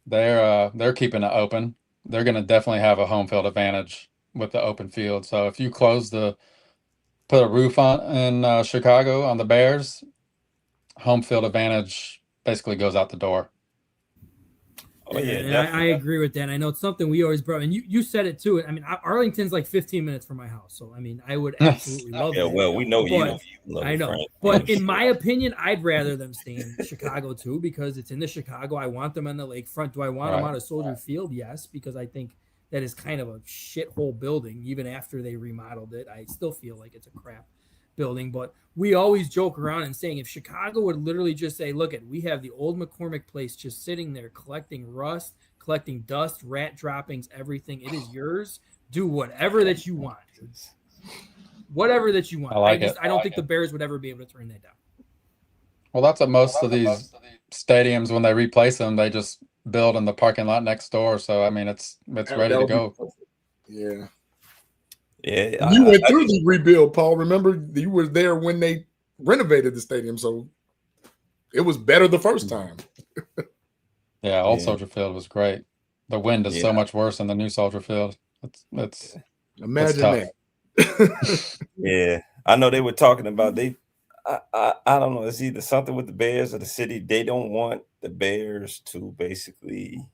they're keeping it open. They're going to definitely have a home field advantage with the open field. So if you close the put a roof on in Chicago on the Bears, home field advantage basically goes out the door. Oh yeah, and I agree with that. I know it's something we always brought, and you said it too. I mean, Arlington's like 15 minutes from my house, so I mean, I would absolutely love yeah, that. well, we know But you. I know, but in my opinion, I'd rather them stay in Chicago too, because it's in the Chicago. I want them on the lakefront. Do I want them out of Soldier Field? Yes, because I think that is kind of a shithole building. Even after they remodeled it, I still feel like it's a crap building. But we always joke around and saying, if Chicago would literally just say, look, we have the old McCormick place just sitting there collecting rust, collecting dust, rat droppings, everything. It is yours. Do whatever that you want. Whatever that you want. I don't think the Bears would ever be able to turn that down. Well, that's what most of these stadiums, when they replace them, they just build in the parking lot next door. So I mean, it's ready to go. Yeah. Yeah, you went through the rebuild, Paul. Remember, you were there when they renovated the stadium, so it was better the first time. Yeah, old Soldier Field was great. The wind is so much worse than the new Soldier Field. It's imagine that. Yeah, I know they were talking about I don't know. It's either something with the Bears or the city. They don't want the Bears to basically.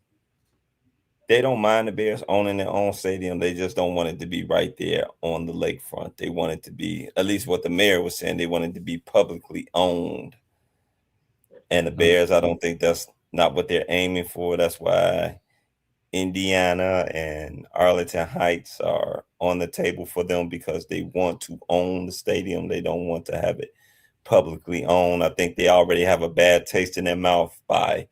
They don't mind the Bears owning their own stadium. They just don't want it to be right there on the lakefront. They want it to be, at least what the mayor was saying, they want it to be publicly owned. And the Bears, I don't think that's not what they're aiming for. That's why Indiana and Arlington Heights are on the table for them, because they want to own the stadium. They don't want to have it publicly owned. I think they already have a bad taste in their mouth by,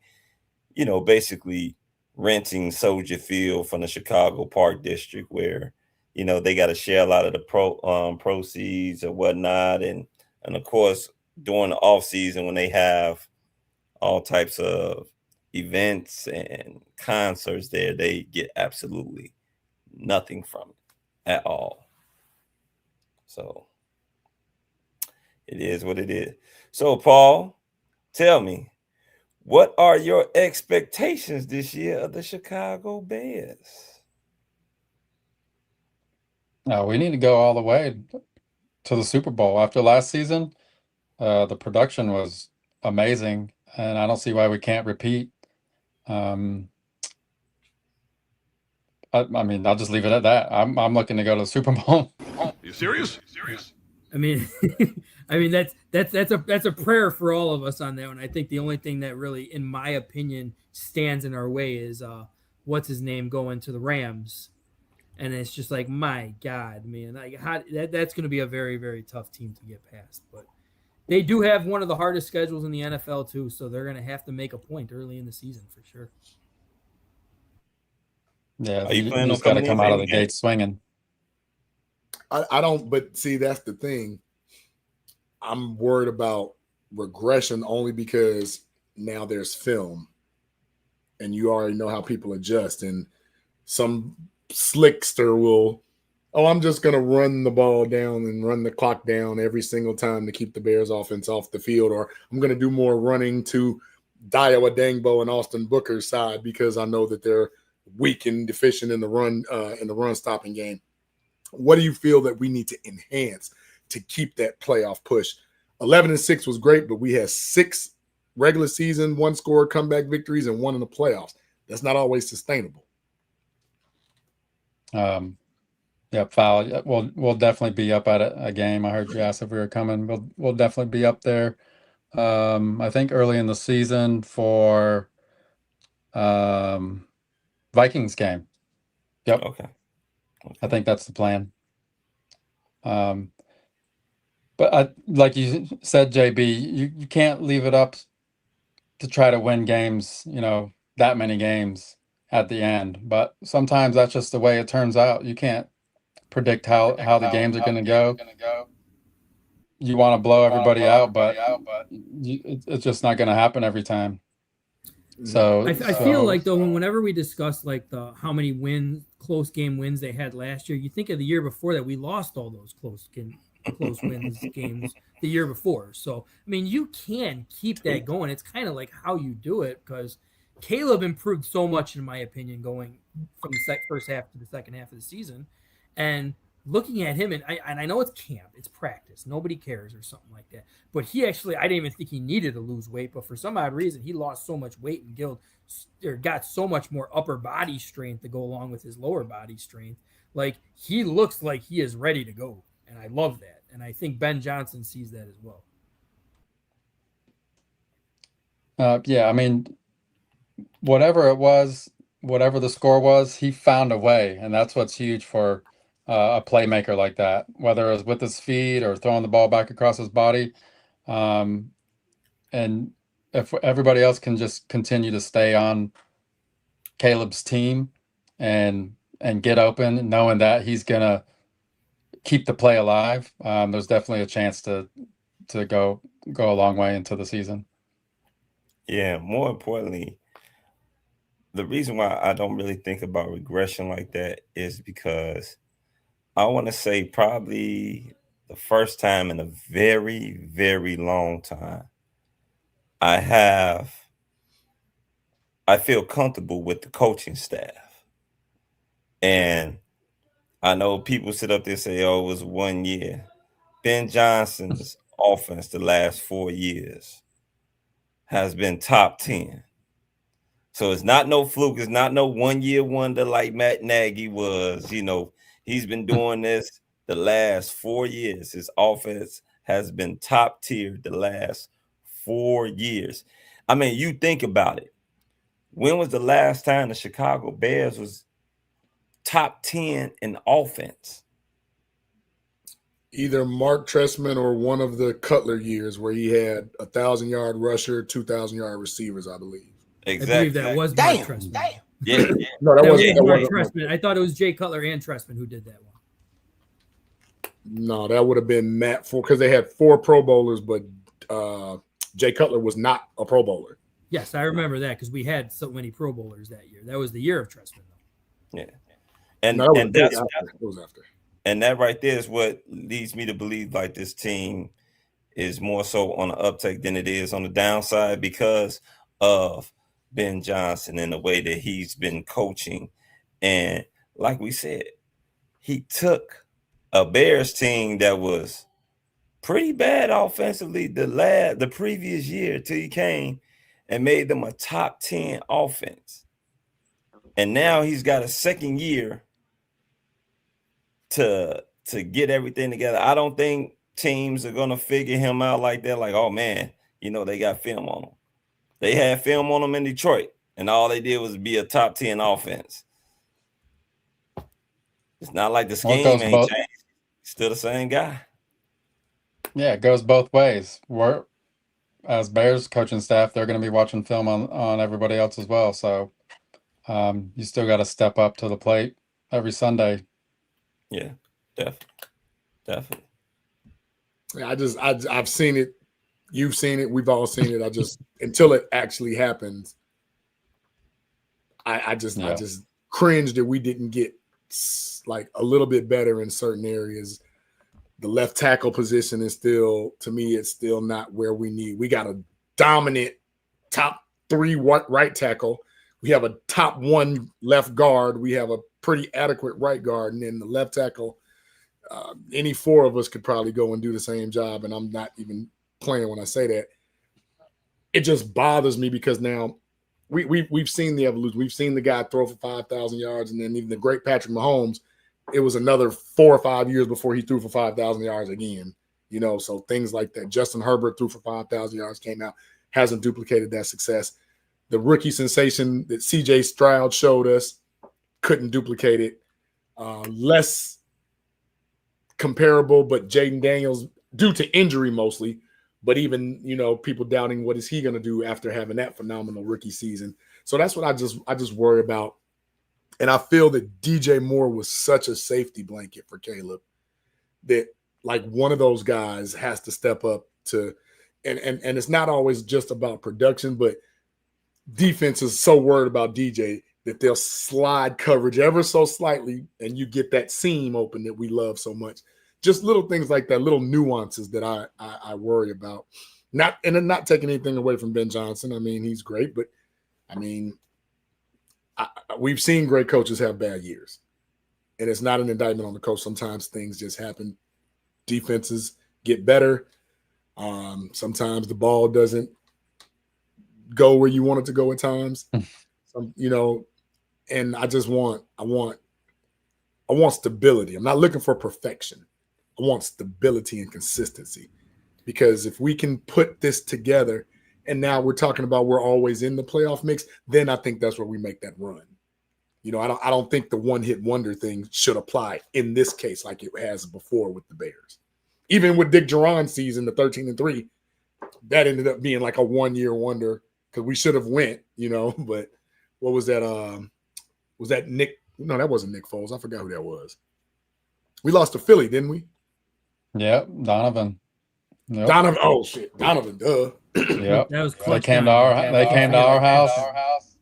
basically renting Soldier Field from the Chicago Park District, where they got to share a lot of the proceeds or whatnot, and of course during the off season when they have all types of events and concerts there, they get absolutely nothing from it at all. So it is what it is. So Paul, tell me, what are your expectations this year of the Chicago Bears? No, we need to go all the way to the Super Bowl. After last season, the production was amazing, and I don't see why we can't repeat. I mean, I'll just leave it at that. I'm looking to go to the Super Bowl. You serious? I mean, that's a prayer for all of us on that one. I think the only thing that really, in my opinion, stands in our way is what's his name going to the Rams, and it's just like, my God, man, like that's going to be a very, very tough team to get past. But they do have one of the hardest schedules in the NFL too, so they're going to have to make a point early in the season for sure. Yeah, you just got to come out of the gate swinging. I don't, but see, that's the thing. I'm worried about regression only because now there's film and you already know how people adjust, and some slickster will, I'm just going to run the ball down and run the clock down every single time to keep the Bears offense off the field, or I'm going to do more running to Dio Adangbo and Austin Booker's side because I know that they're weak and deficient in the run stopping game. What do you feel that we need to enhance to keep that playoff push? 11-6 was great, but we had 6 regular season, 1-score comeback victories, and 1 in the playoffs. That's not always sustainable. Yeah, foul. We'll definitely be up at a game. I heard you ask if we were coming. We'll definitely be up there. I think early in the season for Vikings game. Yep. Okay. I think that's the plan. But like you said, JB, you can't leave it up to try to win games, that many games at the end. But sometimes that's just the way it turns out. You can't predict how the games are going to go. You want to blow everybody out, but it's just not going to happen every time. So I feel like, though, whenever we discuss like how many close game wins they had last year, you think of the year before that we lost all those close wins games the year before. So I mean, you can keep that going. It's kind of like how you do it, because Caleb improved so much, in my opinion, going from the first half to the second half of the season, and looking at him, and I know it's camp, it's practice, nobody cares or something like that. But he actually, I didn't even think he needed to lose weight, but for some odd reason, he lost so much weight and got so much more upper body strength to go along with his lower body strength. Like, he looks like he is ready to go, and I love that. And I think Ben Johnson sees that as well. Yeah, I mean, whatever it was, whatever the score was, he found a way, and that's what's huge for a playmaker like that, whether it was with his feet or throwing the ball back across his body. And if everybody else can just continue to stay on Caleb's team and get open, knowing that he's gonna keep the play alive, there's definitely a chance to go a long way into the season. Yeah, more importantly, the reason why I don't really think about regression like that is because I want to say probably the first time in a very, very long time, I feel comfortable with the coaching staff. And I know people sit up there and say, oh, it was 1 year. Ben Johnson's offense the last 4 years has been top 10. So it's not no fluke. It's not no 1 year wonder like Matt Nagy was. He's been doing this the last 4 years. His offense has been top tier the last 4 years. I mean, you think about it. When was the last time the Chicago Bears was top 10 in offense? Either Mark Trestman or one of the Cutler years where he had 1,000-yard rusher, 2,000-yard receivers, I believe. Exactly. I believe that was Mark Trestman. Yeah. No, that wasn't Mark Trestman. I thought it was Jay Cutler and Trestman who did that one. No, that would have been Matt because they had 4 Pro Bowlers, but Jay Cutler was not a Pro Bowler. Yes, I remember that because we had so many Pro Bowlers that year. That was the year of Trestman, though. Yeah, and that right there is what leads me to believe like this team is more so on the uptake than it is on the downside because of Ben Johnson and the way that he's been coaching. And like we said, he took a Bears team that was pretty bad offensively the previous year till he came and made them a top 10 offense. And now he's got a second year to get everything together. I don't think teams are going to figure him out like that. Like, oh, man, they got film on him. They had film on him in Detroit, and all they did was be a top 10 offense. It's not like the scheme ain't changed. Still the same guy. Yeah, it goes both ways. We're, as Bears coaching staff, they're going to be watching film on everybody else as well. So you still got to step up to the plate every Sunday. Yeah, definitely. Yeah, I've seen it. You've seen it. We've all seen it. I just until it actually happens, I just cringe that we didn't get like a little bit better in certain areas. The left tackle position is still, to me, it's still not where we need. We got a dominant top 3 right tackle. We have a top 1 left guard. We have a pretty adequate right guard. And then the left tackle, any 4 of us could probably go and do the same job. And I'm not even playing when I say that. It just bothers me because now we've seen the evolution. We've seen the guy throw for 5,000 yards. And then even the great Patrick Mahomes, it was another 4 or 5 years before he threw for 5,000 yards again. So things like that. Justin Herbert threw for 5,000 yards, came out, hasn't duplicated that success. The rookie sensation that C.J. Stroud showed us, couldn't duplicate it. Less comparable, but Jaden Daniels, due to injury mostly, but even, people doubting what is he going to do after having that phenomenal rookie season. So that's what I just worry about. And I feel that DJ Moore was such a safety blanket for Caleb that like one of those guys has to step up to, and it's not always just about production, but defense is so worried about DJ that they'll slide coverage ever so slightly and you get that seam open that we love so much. Just little things like that, little nuances that I worry about. Not taking anything away from Ben Johnson. I mean, he's great, but I mean, we've seen great coaches have bad years. and it's not an indictment on the coach. Sometimes things just happen. Defenses get better. Sometimes the ball doesn't go where you want it to go at times. And I want stability. I'm not looking for perfection. I want stability and consistency, because if we can put this together, and now we're talking about we're always in the playoff mix, then I think that's where we make that run. I don't think the one-hit wonder thing should apply in this case like it has before with the Bears. Even with Dick Duran's season, the 13-3, that ended up being like a one-year wonder because we should have went, but what was that? Was that Nick? No, that wasn't Nick Foles. I forgot who that was. We lost to Philly, didn't we? Yep, Donovan. Yep. Donovan. Oh shit, Donovan. Duh. Yep. That was They clutch. came to our house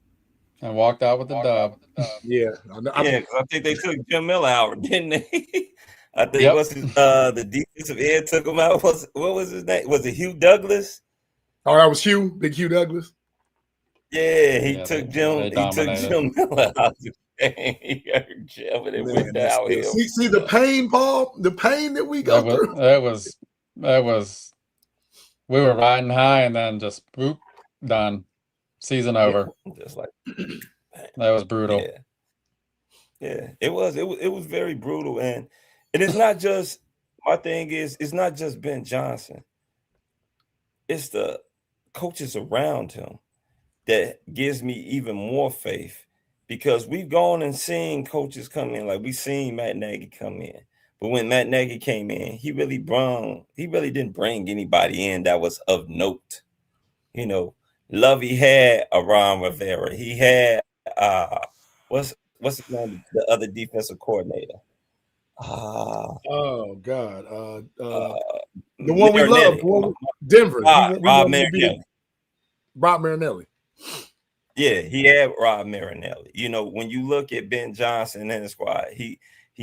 and walked out with the dub. Yeah, because I think they took Jim Miller out, didn't they? I think the defensive end took him out. What was his name? Was it Hugh Douglas? Oh, that was Hugh, Big Hugh Douglas. Yeah, he took Jim Miller out. He hurt Jim, and it went downhill. See the pain, Paul. The pain that we go through. That was. We were riding high, and then just boop, done. Season over. Just like that was brutal. Yeah, it was. It was very brutal, and it's not just. My thing is, it's not just Ben Johnson. It's the coaches around him that gives me even more faith, because we've gone and seen coaches come in, like we've seen Matt Nagy come in. But when Matt Nagy came in, he really didn't bring anybody in that was of note. Lovey had a Ron Rivera. He had what's his name? The other defensive coordinator. Oh God. The one we love, Denver. Rob Marinelli. Rob Marinelli. Yeah, he had Rob Marinelli. When you look at Ben Johnson and his squad, he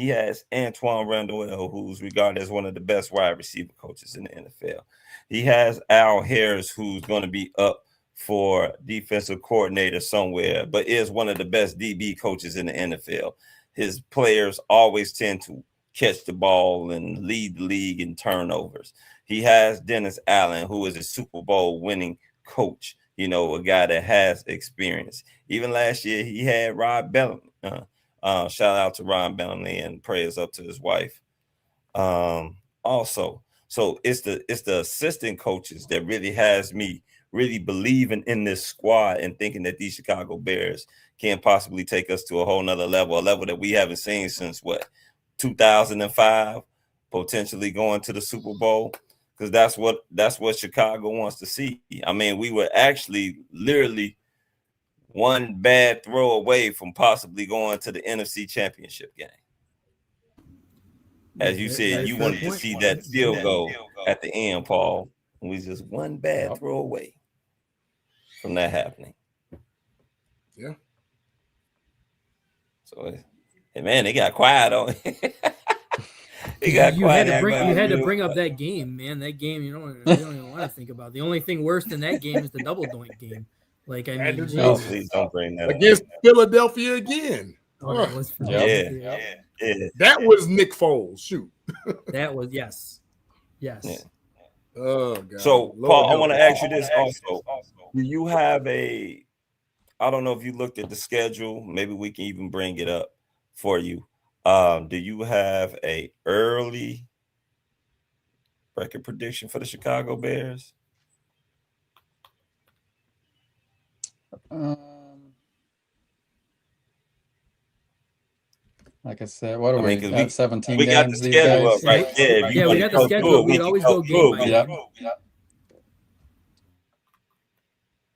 has Antoine Randall, who's regarded as one of the best wide receiver coaches in the NFL. He has Al Harris, who's going to be up for defensive coordinator somewhere, but is one of the best DB coaches in the NFL. His players always tend to catch the ball and lead the league in turnovers. He has Dennis Allen, who is a Super Bowl winning coach, a guy that has experience. Even last year, he had Rob Bellamy. Shout out to Ron Bellamy and prayers up to his wife. Also, so it's the assistant coaches that really has me really believing in this squad and thinking that these Chicago Bears can possibly take us to a whole nother level, a level that we haven't seen since 2005, potentially going to the Super Bowl, because that's what Chicago wants to see. I mean, we were actually literally one bad throw away from possibly going to the NFC Championship game. As you said, you wanted to see that field goal at the end, Paul. We just one bad throw away from that happening. Yeah. So, man, they got quiet on it. You had to bring up that game, man. That game, you don't even want to think about. The only thing worse than that game is the double doink game. Like, I mean, please don't bring that against Philadelphia again. That was Nick Foles. Shoot. That was yes. Yeah. Oh God. So, Paul, I want to ask you this also. Do you have I don't know if you looked at the schedule. Maybe we can even bring it up for you. Do you have a early record prediction for the Chicago Bears? Like I said, what are we got? 17 games. We got the schedule up, right? Yeah, we got the schedule. We'd always go game by game.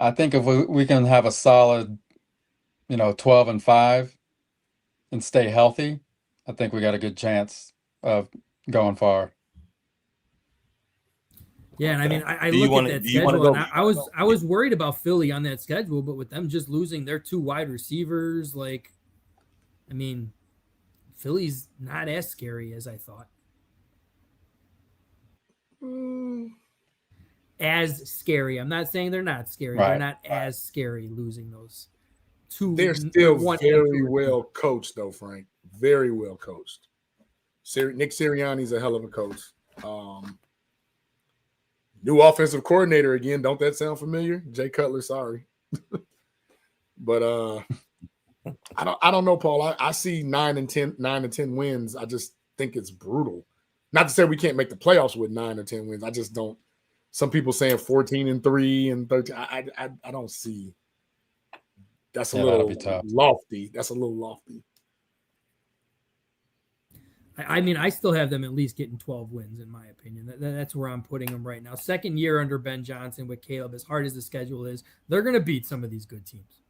I think if we can have a solid, 12-5 and stay healthy, I think we got a good chance of going far. Yeah, and I mean, I look at that schedule, and I was worried about Philly on that schedule, but with them just losing their two wide receivers, like, I mean, Philly's not as scary as I thought. As scary. I'm not saying they're not scary. Right. They're not as scary losing those two. They're still one very well coached, though, Frank. Very well coached. Nick Sirianni's a hell of a coach. New offensive coordinator again. Don't that sound familiar? Jay Cutler, sorry. But I don't know, Paul. I see 9 and 10 wins. I just think it's brutal. Not to say we can't make the playoffs with 9 or 10 wins. I just don't. Some people saying 14-3 and 13. I don't see. That's a little lofty. That's a little lofty. I mean, I still have them at least getting 12 wins, in my opinion. That's where I'm putting them right now. Second year under Ben Johnson with Caleb, as hard as the schedule is, they're going to beat some of these good teams.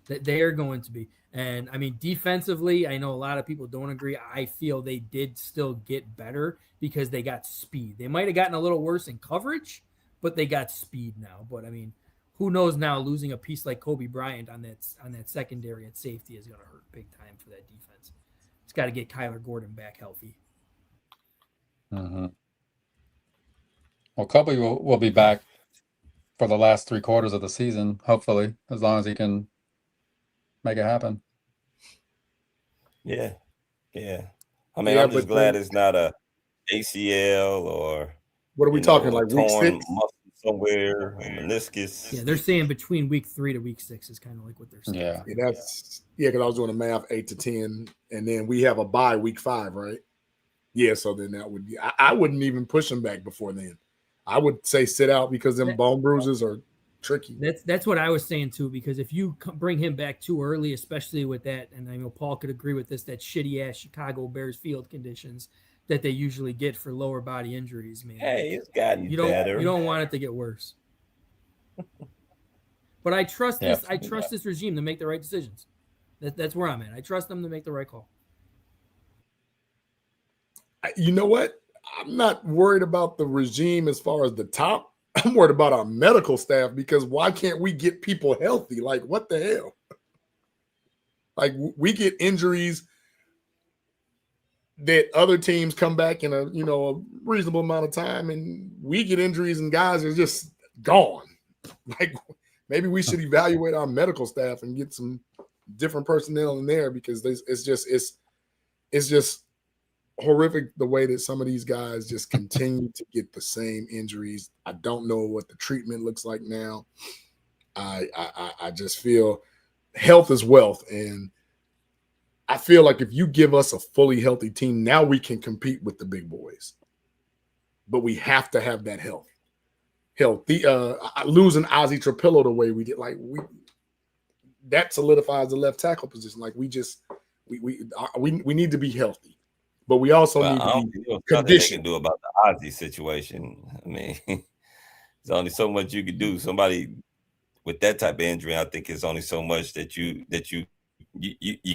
They are going to be. And, I mean, defensively, I know a lot of people don't agree. I feel they did still get better because they got speed. They might have gotten a little worse in coverage, but they got speed now. But, I mean, who knows now, losing a piece like Coby Bryant on that secondary at safety is going to hurt big time for that defense. It's got to get Kyler Gordon back healthy. Mm-hmm. Well, Coby will be back for the last 3 quarters of the season, hopefully, as long as he can make it happen. Yeah. I mean, I'm just glad it's not a ACL or what are we talking like week 6 muscle somewhere, meniscus. Yeah, they're saying between week 3 to week 6 is kind of like what they're saying. Yeah, because I was doing the math 8 to 10, and then we have a bye week 5, right? Yeah, so then that would be. I wouldn't even push him back before then. I would say sit out because them bone bruises are tricky. That's what I was saying too, because if you bring him back too early, especially with that, and I know Paul could agree with this, that shitty ass Chicago Bears field conditions that they usually get for lower body injuries, man. Hey, it's gotten better. You don't want it to get worse. But I trust this. I trust this regime to make the right decisions. That's where I'm at. I trust them to make the right call. You know what? I'm not worried about the regime as far as the top. I'm worried about our medical staff, because why can't we get people healthy? Like, what the hell? Like, we get injuries that other teams come back in a reasonable amount of time, and we get injuries and guys are just gone. Like, maybe we should evaluate our medical staff and get some different personnel in there, because it's just horrific the way that some of these guys just continue to get the same injuries. I don't know what the treatment looks like now. I just feel health is wealth, and I feel like if you give us a fully healthy team, now we can compete with the big boys. But we have to have that health. Losing Ozzie Trapillo the way we did, that solidifies the left tackle position. Like, we need to be healthy, but we also need to be conditioned. They can do about the Ozzie situation. I mean, there's only so much you can do. Somebody with that type of injury, I think it's only so much that you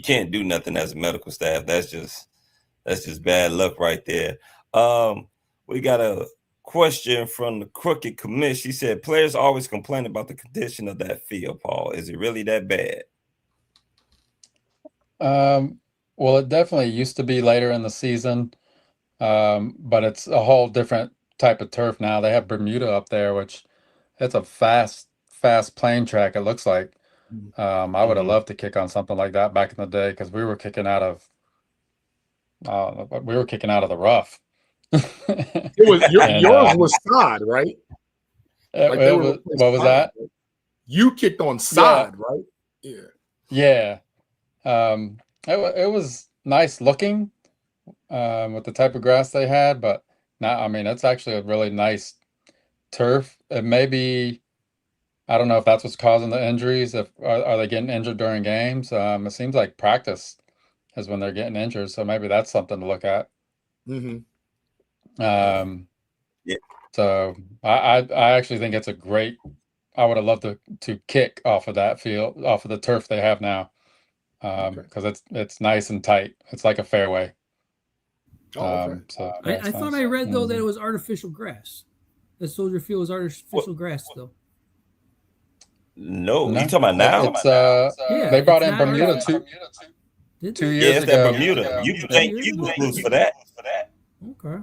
can't do nothing as a medical staff. That's just bad luck right there. We got a question from the Crooked Commish. She said, players always complain about the condition of that field, Paul. Is it really that bad? Well, it definitely used to be later in the season, but it's a whole different type of turf now. They have Bermuda up there, which it's a fast plane track, it looks like. I would have loved to kick on something like that back in the day, because we were kicking out of the rough. Yours was sod, right? What was that? You kicked on sod, right? Yeah. It was nice looking with the type of grass they had, but now, I mean, it's actually a really nice turf. It may be, I don't know if that's what's causing the injuries. Are they getting injured during games? It seems like practice is when they're getting injured, so maybe that's something to look at. Mm-hmm. So I actually think it's a great. I would have loved to kick off of that field, off of the turf they have now, because it's nice and tight. It's like a fairway. I thought I read though that it was artificial grass. The Soldier Field was artificial grass still. No, you talking about now? It's they brought in Bermuda 2 years ago. That Bermuda. You can lose for that. Okay.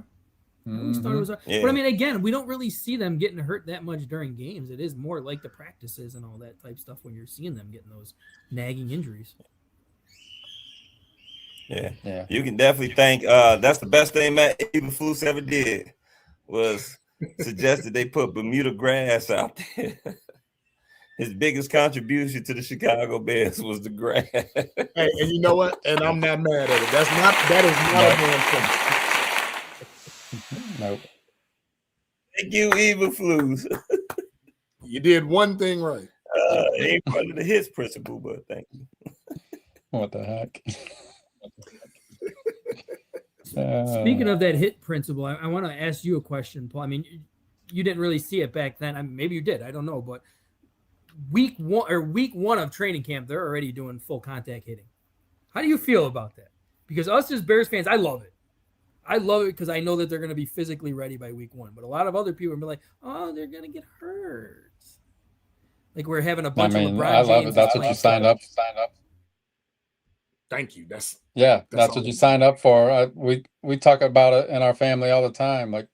I always thought it was, Yeah. but I mean, again, we don't really see them getting hurt that much during games. It is more like the practices and all that type stuff when you're seeing them getting those nagging injuries. Yeah. You can definitely thank. That's the best thing Matt Eberflus ever did was suggested they put Bermuda grass out there. His biggest contribution to the Chicago Bears was the grass. Hey, and you know what? And I'm not mad at it. That is not a man thing. Nope. Thank you, Eberflus. You did one thing right. Ain't part of the hits principle, but thank you. What the heck? Speaking of that hit principle, I want to ask you a question, Paul. I mean, you didn't really see it back then. I mean, maybe you did. I don't know, but week one of training camp, they're already doing full contact hitting. How do you feel about that? Because us as Bears fans, I love it. I love it because I know that they're going to be physically ready by week one. But a lot of other people are like, "Oh, they're going to get hurt." Like we're having a bunch of LeBron I love James it. That's what you signed up. Thank you. That's what you signed up for. We talk about it in our family all the time. Like,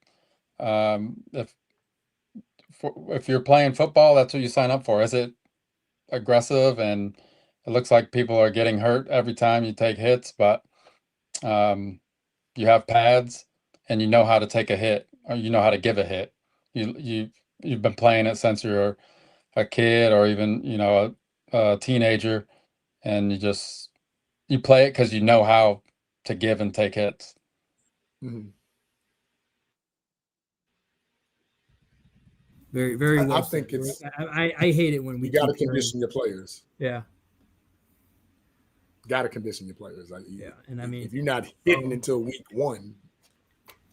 if you're playing football, that's what you sign up for. Is it aggressive? And it looks like people are getting hurt every time you take hits, but you have pads and you know how to take a hit, or you know how to give a hit. You've been playing it since you're a kid, or even a teenager, and you play it because you know how to give and take hits. Mm-hmm. Very, very well. I think it's. I hate it when we got to condition your players. Yeah. Got to condition your players. And I mean, if you're not hitting until week one.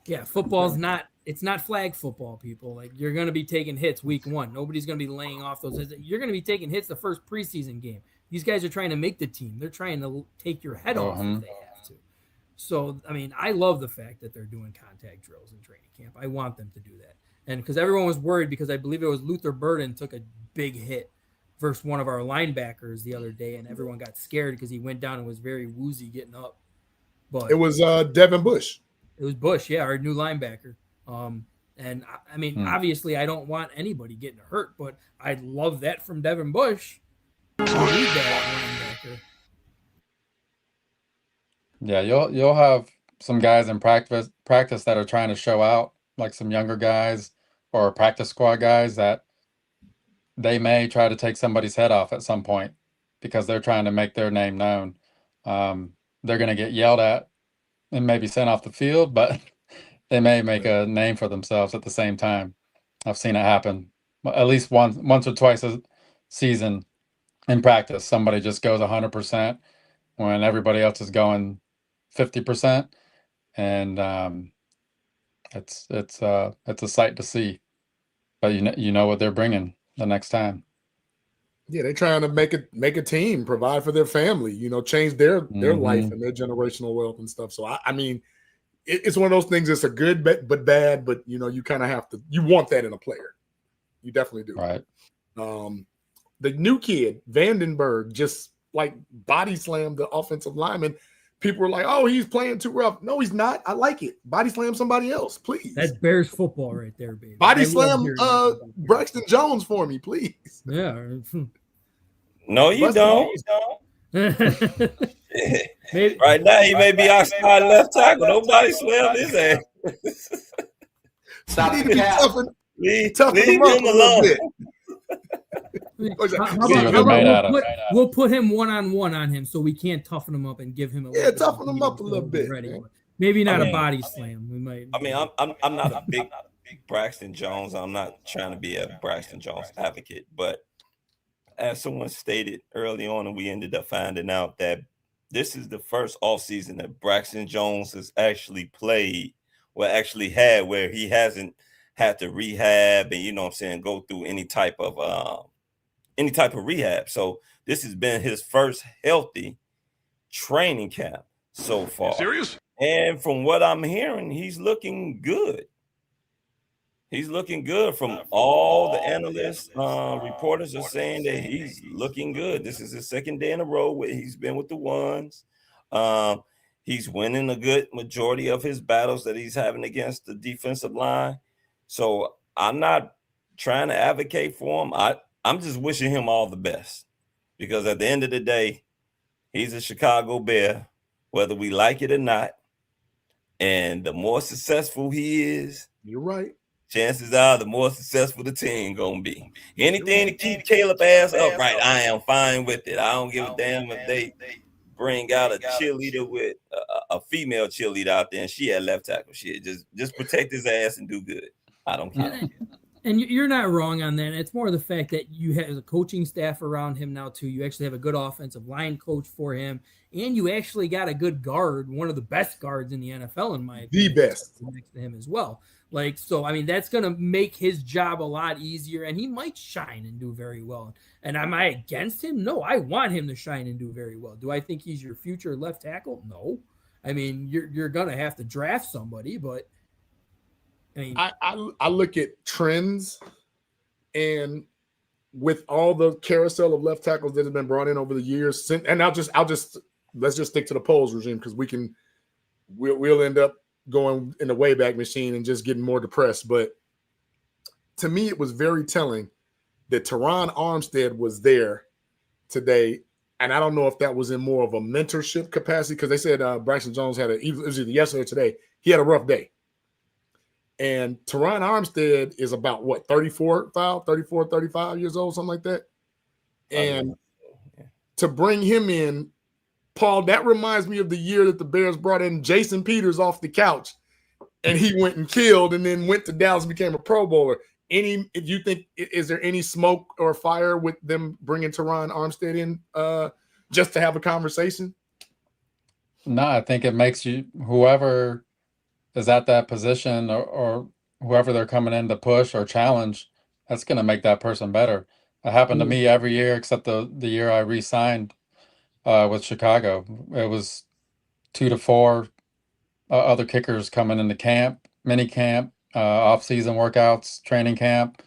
Yeah, football's not. It's not flag football, people. Like you're going to be taking hits week one. Nobody's going to be laying off those hits. You're going to be taking hits the first preseason game. These guys are trying to make the team. They're trying to take your head off if they have to. So, I mean, I love the fact that they're doing contact drills in training camp. I want them to do that. And because everyone was worried, because I believe it was Luther Burden took a big hit versus one of our linebackers the other day, and everyone got scared because he went down and was very woozy getting up. But it was Devin Bush. It was Bush, yeah, our new linebacker. And I mean, obviously, I don't want anybody getting hurt, but I love that from Devin Bush. I need that linebacker. Yeah, you'll have some guys in practice that are trying to show out, like some younger guys or practice squad guys that they may try to take somebody's head off at some point because they're trying to make their name known. They're going to get yelled at and maybe sent off the field, but they may make a name for themselves at the same time. I've seen it happen at least once or twice a season in practice. Somebody just goes 100% when everybody else is going 50%, and it's a sight to see. But you know what they're bringing the next time. Yeah, they're trying to make a team, provide for their family, change their life and their generational wealth and stuff. So I mean, it's one of those things. It's a good but bad, but you kind of have to. You want that in a player. You definitely do. Right. The new kid Vandenberg just like body slammed the offensive lineman. People were like, "Oh, he's playing too rough." No, he's not. I like it. Body slam somebody else, please. That's Bears football right there, baby. Body slam Braxton Jones for me, please. Yeah. No, you don't. Maybe. Right now, he may be outside left tackle. Nobody slammed his ass. Stop the cap. Leave him alone. We'll put him one-on-one on him so we can't toughen him up and give him toughen him up a little bit. Maybe not a body slam. We might. I mean, I'm not a big Braxton Jones. I'm not trying to be a Braxton Jones advocate, but as someone stated early on, and we ended up finding out that this is the first offseason that Braxton Jones has actually played, had where he hasn't had to rehab and go through any type of rehab. So this has been his first healthy training camp so far. Serious? And from what I'm hearing, he's looking good. He's looking good. From all the analysts, reporters are saying that he's looking good. This is his second day in a row where he's been with the ones. He's winning a good majority of his battles that he's having against the defensive line. So I'm not trying to advocate for him. I'm just wishing him all the best, because at the end of the day, he's a Chicago Bear, whether we like it or not. And the more successful he is, you're right. Chances are the more successful the team gonna be. Anything to keep Caleb ass upright, I am fine with it. I don't give a damn if they bring out a cheerleader with a female cheerleader out there and she had left tackle. Shit, just protect his ass and do good. I don't care. And you're not wrong on that. It's more the fact that you have a coaching staff around him now too. You actually have a good offensive line coach for him, and you actually got a good guard, one of the best guards in the NFL, in my opinion, the best next to him as well. Like, so I mean, that's gonna make his job a lot easier, and he might shine and do very well. And am I against him? No, I want him to shine and do very well. Do I think he's your future left tackle? No. I mean, you're gonna have to draft somebody, but. I look at trends, and with all the carousel of left tackles that have been brought in over the years, and let's just stick to the polls regime, because we'll end up going in the Wayback Machine and just getting more depressed. But to me, it was very telling that Teron Armstead was there today, and I don't know if that was in more of a mentorship capacity, because they said Bryson Jones it was either yesterday or today, he had a rough day. And Teron Armstead is about 34, 35 years old, something like that. And to bring him in, Paul, that reminds me of the year that the Bears brought in Jason Peters off the couch, and he went and killed, and then went to Dallas and became a Pro Bowler. Is there any smoke or fire with them bringing Teron Armstead in just to have a conversation? No, I think it makes whoever is at that position, or whoever they're coming in to push or challenge, that's going to make that person better. It happened to me every year except the year I re-signed with Chicago. It was 2 to 4 other kickers coming into camp, mini camp, off-season workouts, training camp.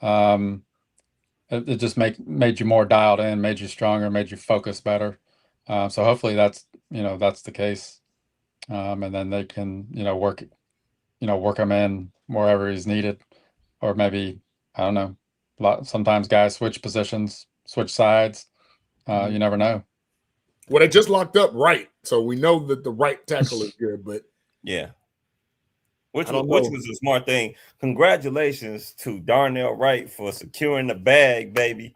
It just made you more dialed in, made you stronger, made you focus better. So hopefully that's the case. And then they can, work him in wherever he's needed, or maybe, I don't know. Sometimes guys switch positions, switch sides. You never know. Well, they just locked up Wright, so we know that the right tackle is good. But yeah, which was a smart thing. Congratulations to Darnell Wright for securing the bag, baby.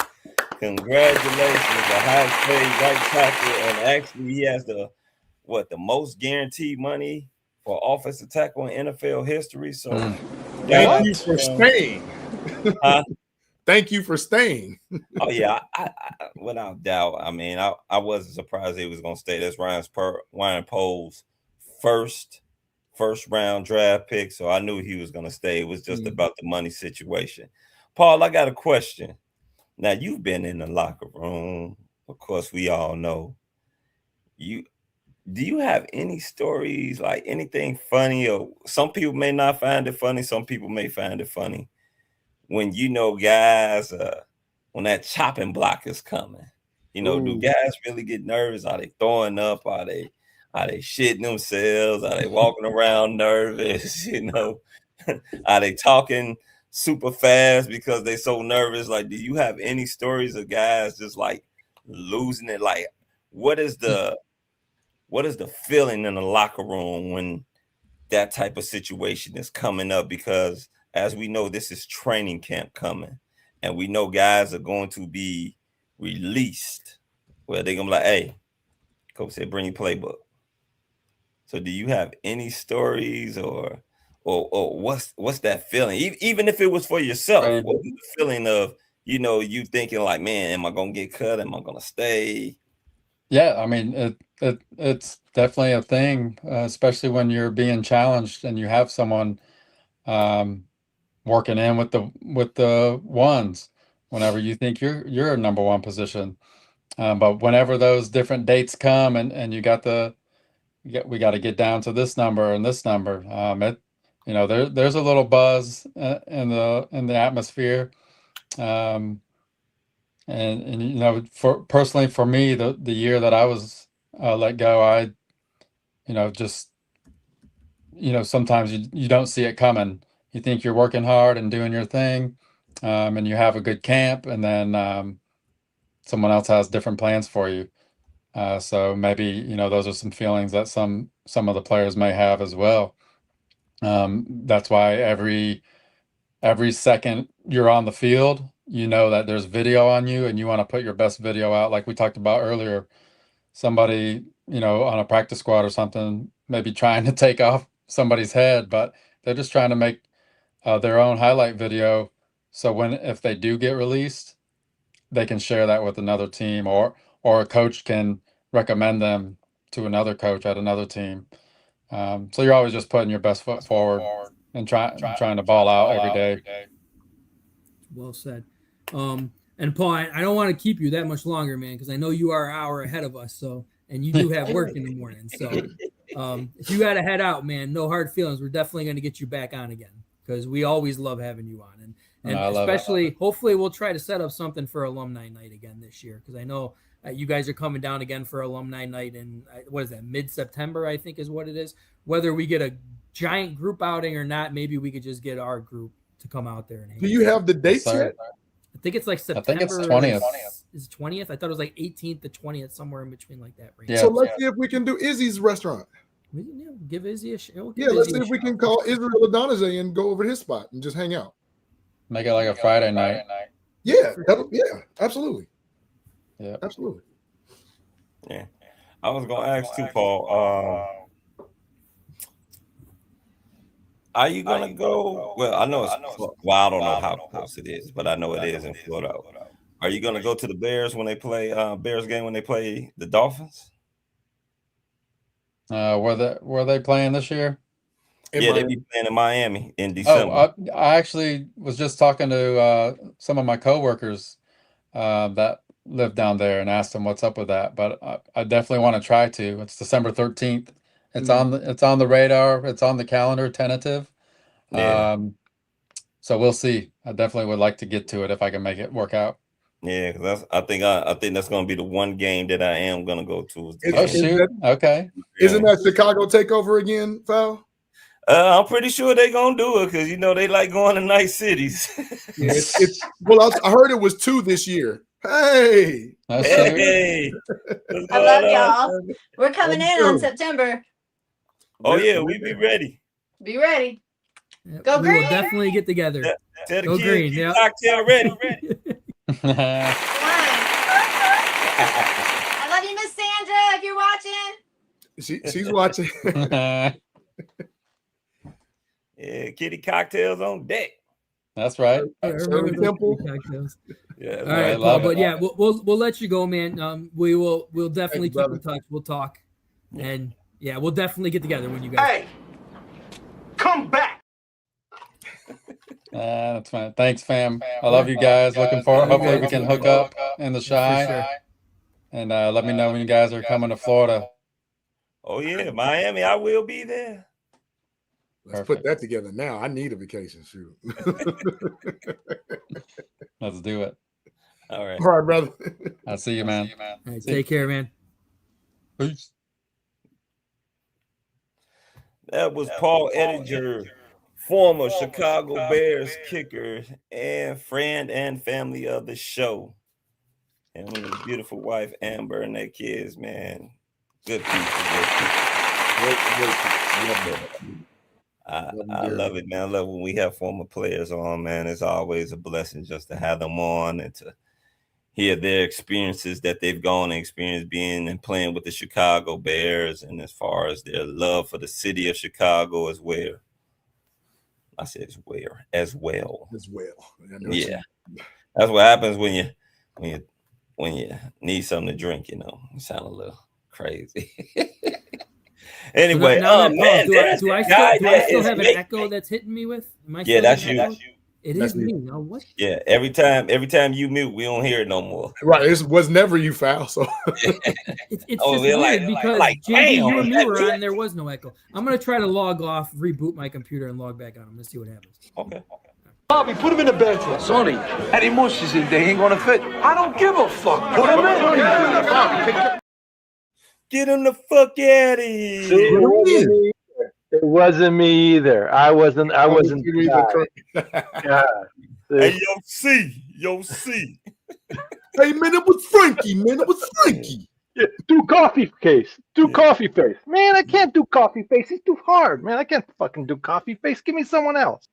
Congratulations, the highest paid right tackle, and actually he has the most guaranteed money for offensive tackle in NFL history. So thank you for staying. Thank you for staying. Oh yeah, I without doubt. I mean, I wasn't surprised he was going to stay. That's Ryan Pohl's first round draft pick, so I knew he was going to stay. It was just about the money situation. Paul, I got a question. Now, you've been in the locker room. Of course, we all know do you have any stories, like anything funny? Or some people may not find it funny. Some people may find it funny when guys, when that chopping block is coming. Do guys really get nervous? Are they throwing up? Are they shitting themselves? Are they walking around nervous? Are they talking super fast because they so nervous? Like, do you have any stories of guys just like losing it? Like, what is the feeling in the locker room when that type of situation is coming up? Because as we know, this is training camp coming, and we know guys are going to be released where they're going to be like, hey, Coach said, bring your playbook. So do you have any stories or what's that feeling? Even if it was for yourself, Right. what was the feeling of, you thinking like, man, am I going to get cut? Am I going to stay? Yeah, I mean, it's definitely a thing, especially when you're being challenged and you have someone working in with the ones whenever you think you're a number one position. But whenever those different dates come and we got to get down to this number and this number, there's a little buzz in the atmosphere. And for me, the year that I was let go, just, sometimes you don't see it coming. You think you're working hard and doing your thing, and you have a good camp, and then someone else has different plans for you. So maybe, those are some feelings that some of the players may have as well. That's why every second you're on the field, that there's video on you and you want to put your best video out. Like we talked about earlier, somebody, on a practice squad or something, maybe trying to take off somebody's head, but they're just trying to make their own highlight video. So if they do get released, they can share that with another team, or a coach can recommend them to another coach at another team. So you're always just putting your best foot forward and trying to ball out every day. Well said. And Paul, I don't want to keep you that much longer, man, because I know you are an hour ahead of us. So, and you do have work in the morning. So, if you got to head out, man, no hard feelings. We're definitely going to get you back on again because we always love having you on. And especially, hopefully, we'll try to set up something for Alumni Night again this year because I know you guys are coming down again for Alumni Night in, what is that, mid-September, I think is what it is. Whether we get a giant group outing or not, maybe we could just get our group to come out there. And do you have the dates yet? I think it's like September. I think it's 20th. Is it 20th? I thought it was like 18th to 20th, somewhere in between like that range. Yeah. So let's see if we can do Izzy's restaurant. Give Izzy a show. Let's see if we can call Israel Adonijah and go over to his spot and just hang out. Make it like a Friday night. Yeah, absolutely. Yeah, absolutely. Yeah, I was gonna ask too, Paul. Are you gonna go? Well, I know it's. Well, I don't know how close it is, but I know it is in Florida. Are you gonna go to the Bears when they play Bears game when they play the Dolphins? Were they playing this year? Yeah, they be playing in Miami in December. I actually was just talking to some of my coworkers that live down there and asked them what's up with that. But I definitely want to try to. It's December 13th. It's on the radar. It's on the calendar, tentative. Yeah. So we'll see. I definitely would like to get to it if I can make it work out. Yeah, because I think that's going to be the one game that I am going to go to. Okay. Isn't that Chicago takeover again, Fal? I'm pretty sure they're going to do it because, they like going to nice cities. Yeah, well, I heard it was 2 this year. Hey. Hey. I love y'all. We're coming in on September. Oh, yeah, we be ready. Be ready. Yep, Go green. We'll definitely get together. Tell the Go kids, green. Yeah. Cocktail ready. I love you, Miss Sandra, if you're watching. She's watching. Yeah, kitty cocktails on deck. That's right. Temple. Yeah, all right, Paul, but yeah, we'll let you go, man. We'll definitely keep in touch. We'll talk, and yeah, we'll definitely get together when you guys. Hey, come back. That's fine. Thanks, fam. I love you guys. Looking forward. Hopefully, we can hook up in the Shy. Sure. And let me know when you guys are coming to Florida. Oh yeah, Miami. I will be there. Let's put that together now. I need a vacation. Shoot. Let's do it. All right. All right, brother. I'll see you, man. All right, take care, man. Peace. That was Paul Edinger, former Chicago Bears kicker and friend and family of the show. And his beautiful wife, Amber, and their kids, man. Good people. Great people. I love it, man. I love when we have former players on, man. It's always a blessing just to have them on and to hear their experiences that they've gone and experienced being and playing with the Chicago Bears, and as far as their love for the city of Chicago as well. I said as well. Yeah. That's what happens when you need something to drink, you sound a little crazy. Anyway, do I still have an echo that's hitting me with? That's you. It is me. Now what? Yeah, every time you mute, we don't hear it no more. Right, it was never you, Fal. So it's just weird because JB, you and me were on, and there was no echo. I'm gonna try to log off, reboot my computer, and log back on. I'm gonna see what happens. Okay. Bobby, put him in the bed. Sonny, any mushes in there ain't gonna fit. I don't give a fuck. Put him in. Get him the fuck out of here. It wasn't me either. I wasn't the guy. God. Hey, yo, C. Hey, man, it was Frankie, man. It was Frankie. Yeah, do coffee face. Coffee face. Man, I can't do coffee face. He's too hard, man. I can't fucking do coffee face. Give me someone else.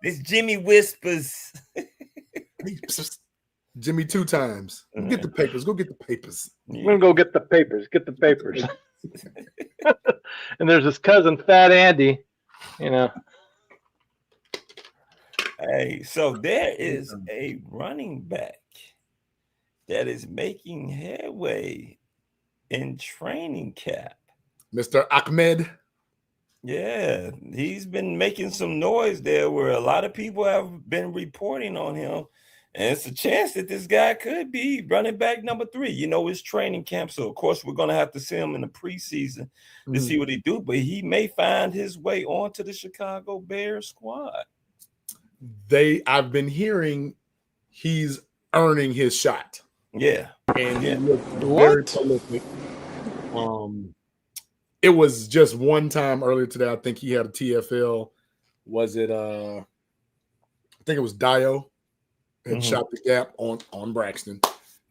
This Jimmy Whispers. Jimmy 2 times. Get the papers. Go get the papers. I'm gonna go get the papers. Get the papers. And there's his cousin, Fat Andy. You know. Hey, so there is a running back that is making headway in training camp. Mr. Ahmed. Yeah, he's been making some noise there where a lot of people have been reporting on him. And it's a chance that this guy could be running back number 3. You know, it's training camp. So, of course, we're going to have to see him in the preseason to see what he do. But he may find his way onto the Chicago Bears squad. I've been hearing he's earning his shot. Yeah. And he looks very prolific. It was just one time earlier today. I think he had a TFL. Was it I think it was Dio had shot the gap on Braxton.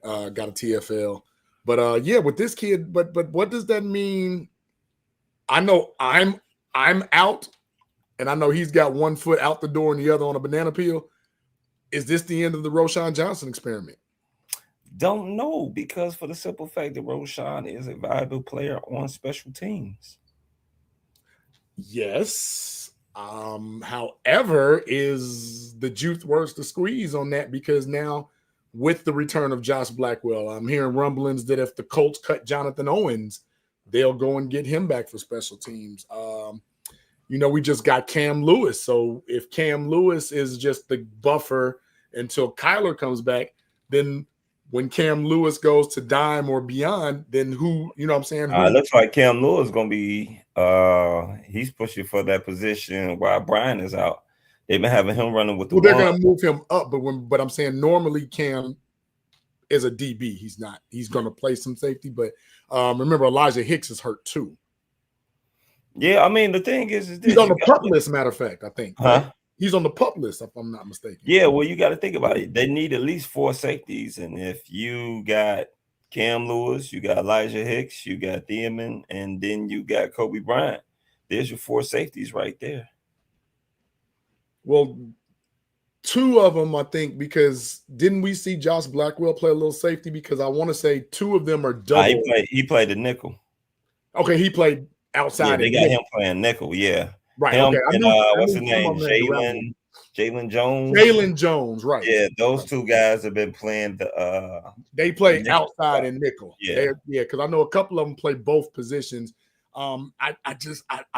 Got a TFL. But yeah, with this kid, but what does that mean? I know I'm out, and I know he's got one foot out the door and the other on a banana peel. Is this the end of the Roschon Johnson experiment? Don't know, because for the simple fact that Roschon is a valuable player on special teams. Yes. However, is the juice worth the squeeze on that? Because now with the return of Josh Blackwell, I'm hearing rumblings that if the Colts cut Jonathan Owens, they'll go and get him back for special teams. You know, we just got Cam Lewis. So if Cam Lewis is just the buffer until Kyler comes back, then when Cam Lewis goes to dime or beyond, then who, you know what I'm saying? It looks like Cam Lewis is going to be, he's pushing for that position while Bryant is out. They've been having him running with the they're going to move him up. But I'm saying normally Cam is a DB. He's not. He's going to play some safety. But remember, Elijah Hicks is hurt too. Yeah, I mean, the thing is he's on the pup list, matter of fact, I think. Huh? Right? He's on the pup list, if I'm not mistaken. Yeah, well, you got to think about it. They need at least 4 safeties. And if you got Cam Lewis, you got Elijah Hicks, you got Thielman, and then you got Coby Bryant, there's your 4 safeties right there. Well, 2 of them, I think, because didn't we see Josh Blackwell play a little safety? Because I want to say 2 of them are double. He played the nickel. Okay, he played outside. Yeah, they got him playing nickel, yeah. Right. Him okay. And, what's his name? Jalen Jones. Jalen Jones, right. Yeah, those 2 guys have been playing the they play outside and nickel. Yeah, because I know a couple of them play both positions. I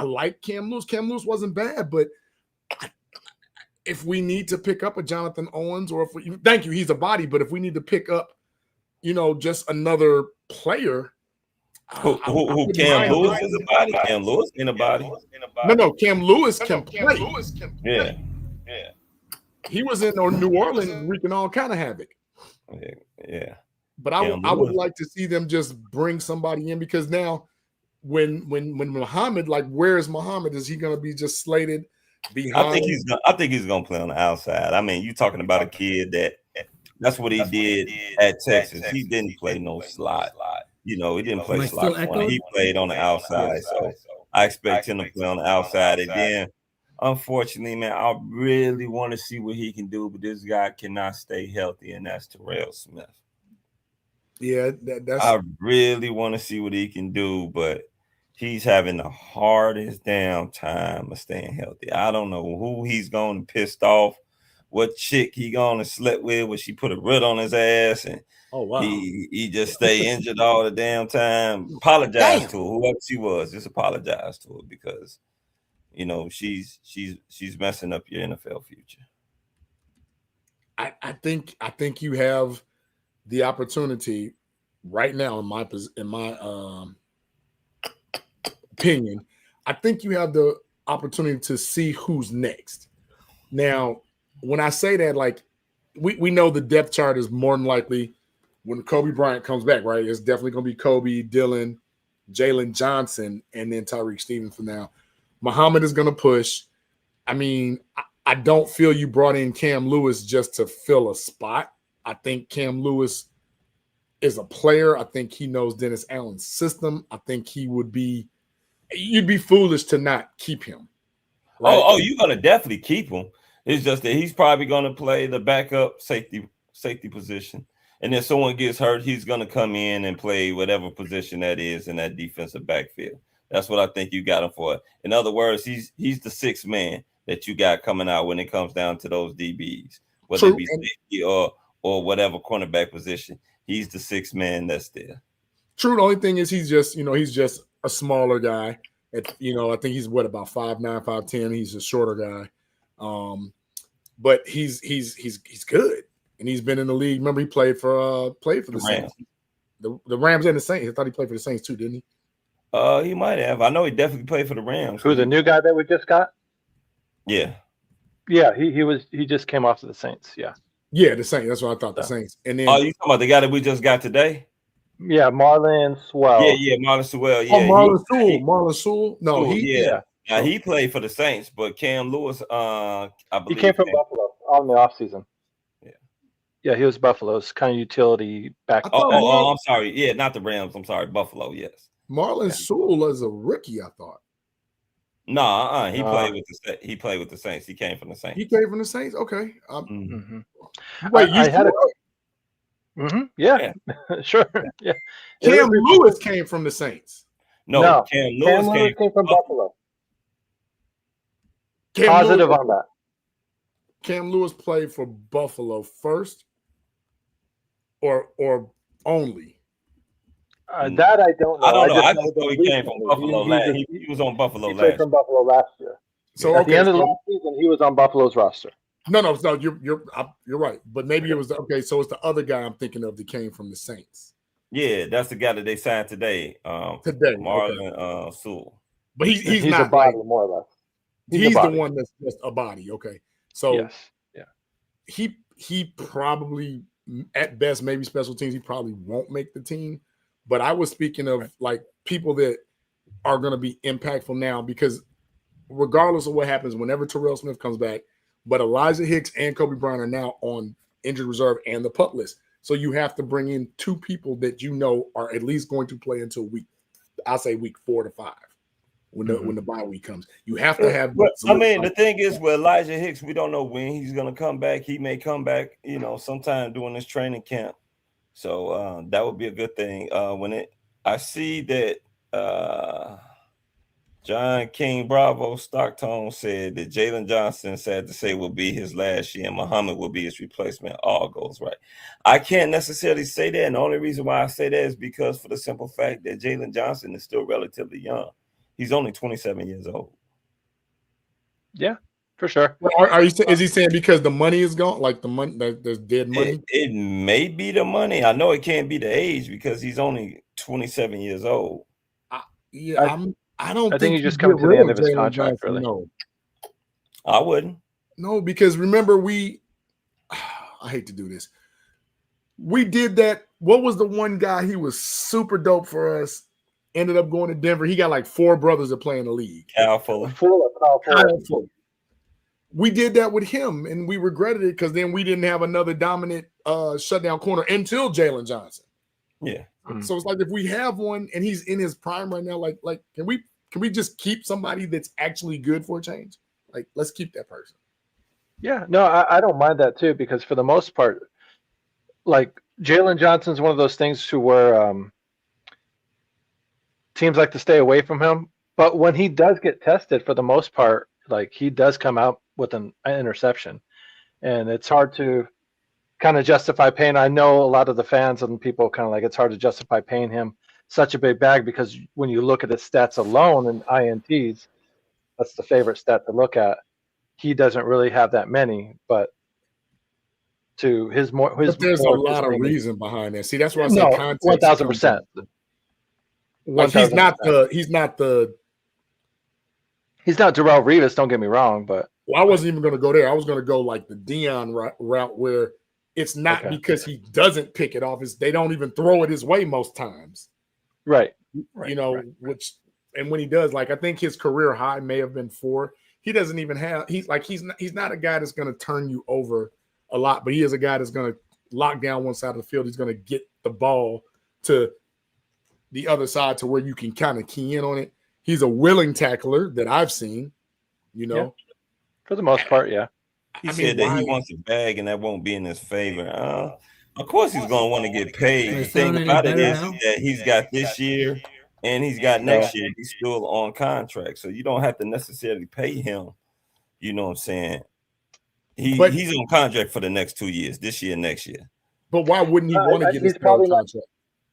like Cam Lewis. Cam Lewis wasn't bad, but if we need to pick up a Jonathan Owens, or thank you, he's a body, but if we need to pick up, you know, just another player. Who Cam Lewis is a body? Cam Lewis in a body? No, Cam Lewis can play. Yeah. He was in New Orleans wreaking all kind of havoc. Yeah. But I would like to see them just bring somebody in, because now when Muhammad, like, where is Muhammad? Is he going to be just slated behind? I think he's going to play on the outside. I mean, you talking about a kid that's what he did at Texas. He didn't play no slot. You know, he didn't play slot corner. He played on the outside. So I expect him to play on the outside. And then, unfortunately, man, I really want to see what he can do, but this guy cannot stay healthy, and that's Terrell Smith. Yeah, I really want to see what he can do, but he's having the hardest damn time of staying healthy. I don't know who he's going to piss off, what chick he going to sleep with when she put a root on his ass, and oh wow, he just stay injured all the damn time. Apologize to her, whoever she was. Just apologize to her, because you know she's messing up your NFL future. I think you have the opportunity right now, in my opinion. I think you have the opportunity to see who's next. Now, when I say that, like, we know the depth chart is more than likely when Coby Bryant comes back, right? It's definitely going to be Coby, Dylan, Jalen Johnson, and then Tyreek Stevens for now. Muhammad is going to push. I mean, I don't feel you brought in Cam Lewis just to fill a spot. I think Cam Lewis is a player. I think he knows Dennis Allen's system. I think you'd be foolish to not keep him. Right? Oh, you're going to definitely keep him. It's just that he's probably going to play the backup safety position. And if someone gets hurt, he's going to come in and play whatever position that is in that defensive backfield. That's what I think you got him for. In other words, he's the sixth man that you got coming out when it comes down to those DBs, whether it be safety or whatever cornerback position. He's the sixth man that's there. True. The only thing is he's just a smaller guy. I think he's about 5'9", 5'10". He's a shorter guy. But he's good. And he's been in the league. Remember, he played for the Saints. The Rams and the Saints. I thought he played for the Saints too, didn't he? He might have. I know he definitely played for the Rams. Who's the new guy that we just got? Yeah. Yeah, he just came off to the Saints. Yeah. Yeah, the Saints. That's what I thought. The Saints. And then you talking about the guy that we just got today? Yeah, Marlon Swell. Yeah, Marlon Swell. Yeah. Marlon Sewell. No, Now he played for the Saints, but Cam Lewis, I believe he came from Buffalo on the offseason. Yeah, he was Buffalo's kind of utility back. I'm sorry. Yeah, not the Rams. I'm sorry, Buffalo. Yes. Marlon Sewell is a rookie, I thought. No, he played with the Saints. He came from the Saints. He came from the Saints. Okay. Wait, yeah, sure. Yeah. Cam Lewis came from the Saints. No, Cam Lewis came from Buffalo. Positive on that. Cam Lewis played for Buffalo first, or only. That I don't know. I don't know. I just know he came from Buffalo last. He was on Buffalo last. He played from Buffalo last year. So at the end of the last season, he was on Buffalo's roster. No, you're right. But maybe it was okay. So it's the other guy I'm thinking of that came from the Saints. Yeah, that's the guy that they signed today. Marlon Sewell. But he's not a body, more or less. He's the one that's just a body. Okay, so yes. Yeah, he probably at best maybe special teams. He probably won't make the team. But I was speaking of like people that are going to be impactful now, because regardless of what happens, whenever Terrell Smith comes back, but Elijah Hicks and Coby Byrant are now on injured reserve and the PUP list. So you have to bring in two people that you know are at least going to play until week 4 to 5 when the bye week comes. You have to have. But I mean, the thing is with Elijah Hicks, we don't know when he's going to come back. He may come back, sometime during this training camp. So that would be a good thing. I see that John King Bravo Stockton said that Jalen Johnson, sad to say, will be his last year and Muhammad will be his replacement. All goes right. I can't necessarily say that. And the only reason why I say that is because for the simple fact that Jalen Johnson is still relatively young. He's only 27 years old. Yeah, for sure. Is he saying because the money is gone? Like the money, there's dead money? It may be the money. I know it can't be the age because he's only 27 years old. I think he's just coming to the end of his contract, really. No. I wouldn't. No, because remember I hate to do this. We did that. What was the one guy? He was super dope for us. Ended up going to Denver. He got like 4 brothers that play in the league. Kyle Fuller. We did that with him, and we regretted it because then we didn't have another dominant shutdown corner until Jalen Johnson. Yeah. So it's like if we have one and he's in his prime right now, like can we just keep somebody that's actually good for a change? Like, let's keep that person. Yeah, no, I don't mind that too, because for the most part, like Jalen Johnson's one of those things where teams like to stay away from him. But when he does get tested, for the most part, like he does come out with an interception, and it's hard to kind of justify paying. I know a lot of the fans and people kind of like it's hard to justify paying him such a big bag because when you look at his stats alone and INTs, that's the favorite stat to look at. He doesn't really have that many, but to his more, but there's a lot of reason behind that. See, that's why I say context. 1,000%. Like he's not Darrelle Revis. Don't get me wrong, but I wasn't even going to go there. I was going to go like the Dion route where It's not because he doesn't pick it off. It's they don't even throw it his way most times. Right. You know, which and when he does, like I think his career high may have been 4. He doesn't even have. He's not a guy that's going to turn you over a lot, but he is a guy that's going to lock down one side of the field. He's going to get the ball to the other side to where you can kind of key in on it. He's a willing tackler that I've seen. You know, yeah. For the most part, yeah. He said that he wants a bag, and that won't be in his favor. Of course, he's going to want to get paid. The thing about it is that he's got this year and he's got next year. He's still on contract, so you don't have to necessarily pay him. You know what I'm saying? He's on contract for the next 2 years, this year, next year. But why wouldn't he want to get his contract?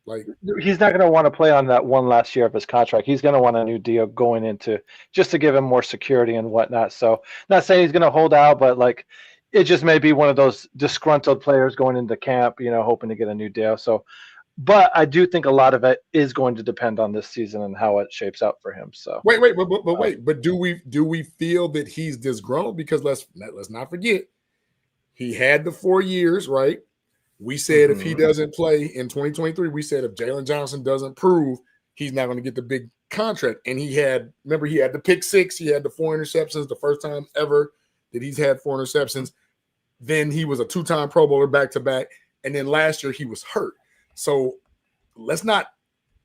Like he's not going to want to play on that one last year of his contract. He's going to want a new deal going into just to give him more security and whatnot. So not saying he's going to hold out, but like it just may be one of those disgruntled players going into camp, you know, hoping to get a new deal. So, but I do think a lot of it is going to depend on this season and how it shapes out for him. So but do we feel that he's disgruntled? Because let's not forget, he had the 4 years, right? We said if he doesn't play in 2023, we said if Jalen Johnson doesn't prove, he's not going to get the big contract. And he had the pick 6, he had the 4 interceptions, the first time ever that he's had 4 interceptions. Then he was a 2-time Pro Bowler back-to-back. And then last year he was hurt. So let's not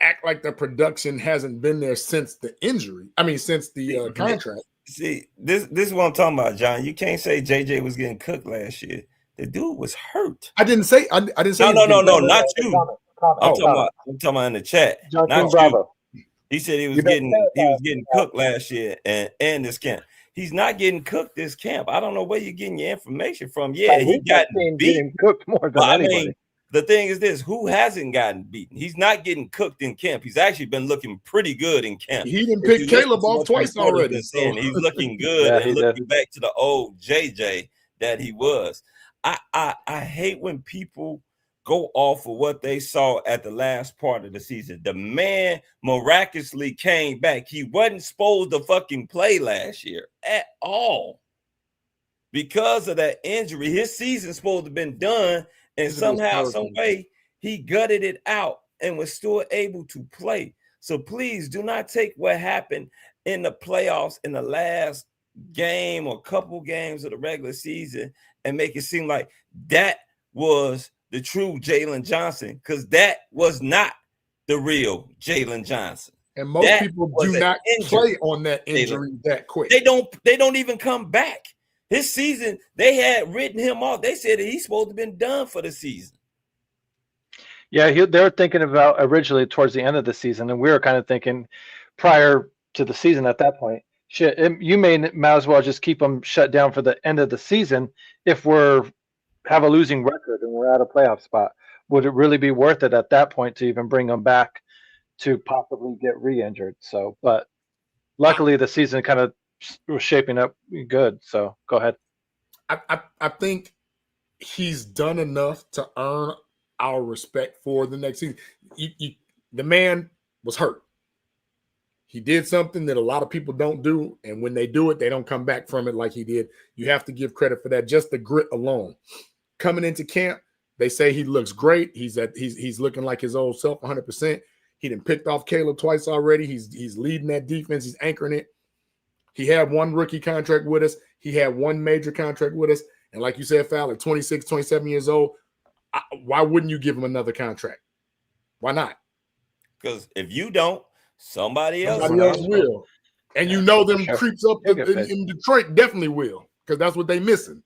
act like the production hasn't been there since the injury. I mean, since the contract. See, this is what I'm talking about, John. You can't say JJ was getting cooked last year. The dude was hurt. I didn't say. I didn't say. No, not you. I'm talking about in the chat. Not Bravo. You. He said he was getting cooked last year and this camp. He's not getting cooked this camp. I don't know where you're getting your information from. Yeah, he got beaten. Cooked more than anybody. I mean, the thing is this: who hasn't gotten beaten? He's not getting cooked in camp. He's actually been looking pretty good in camp. He didn't pick Caleb off twice already. So. He's looking good and looking back to the old JJ that he was. I hate when people go off of what they saw at the last part of the season. The man miraculously came back. He wasn't supposed to fucking play last year at all. Because of that injury, his season's supposed to have been done, and somehow, some way, he gutted it out and was still able to play. So please do not take what happened in the playoffs in the last game or couple games of the regular season and make it seem like that was the true Jalen Johnson, because that was not the real Jalen Johnson. And most people do not play on that injury that quick. They don't even come back. His season, they had written him off. They said that he's supposed to have been done for the season. Yeah, they were thinking about originally towards the end of the season, and we were kind of thinking prior to the season at that point, shit, you might as well just keep them shut down for the end of the season if we're have a losing record and we're at a playoff spot. Would it really be worth it at that point to even bring them back to possibly get re-injured? So, but luckily the season kind of was shaping up good. So go ahead. I think he's done enough to earn our respect for the next season. The man was hurt. He did something that a lot of people don't do, and when they do it, they don't come back from it like he did. You have to give credit for that. Just the grit alone. Coming into camp, they say he looks great. He's looking like his old self 100%. He done picked off Caleb twice already. He's leading that defense. He's anchoring it. He had one rookie contract with us. He had one major contract with us. And like you said, Fowler, 26, 27 years old, why wouldn't you give him another contract? Why not? Because if you don't, somebody else will. And you know them creeps up in Detroit definitely will, because that's what they missing.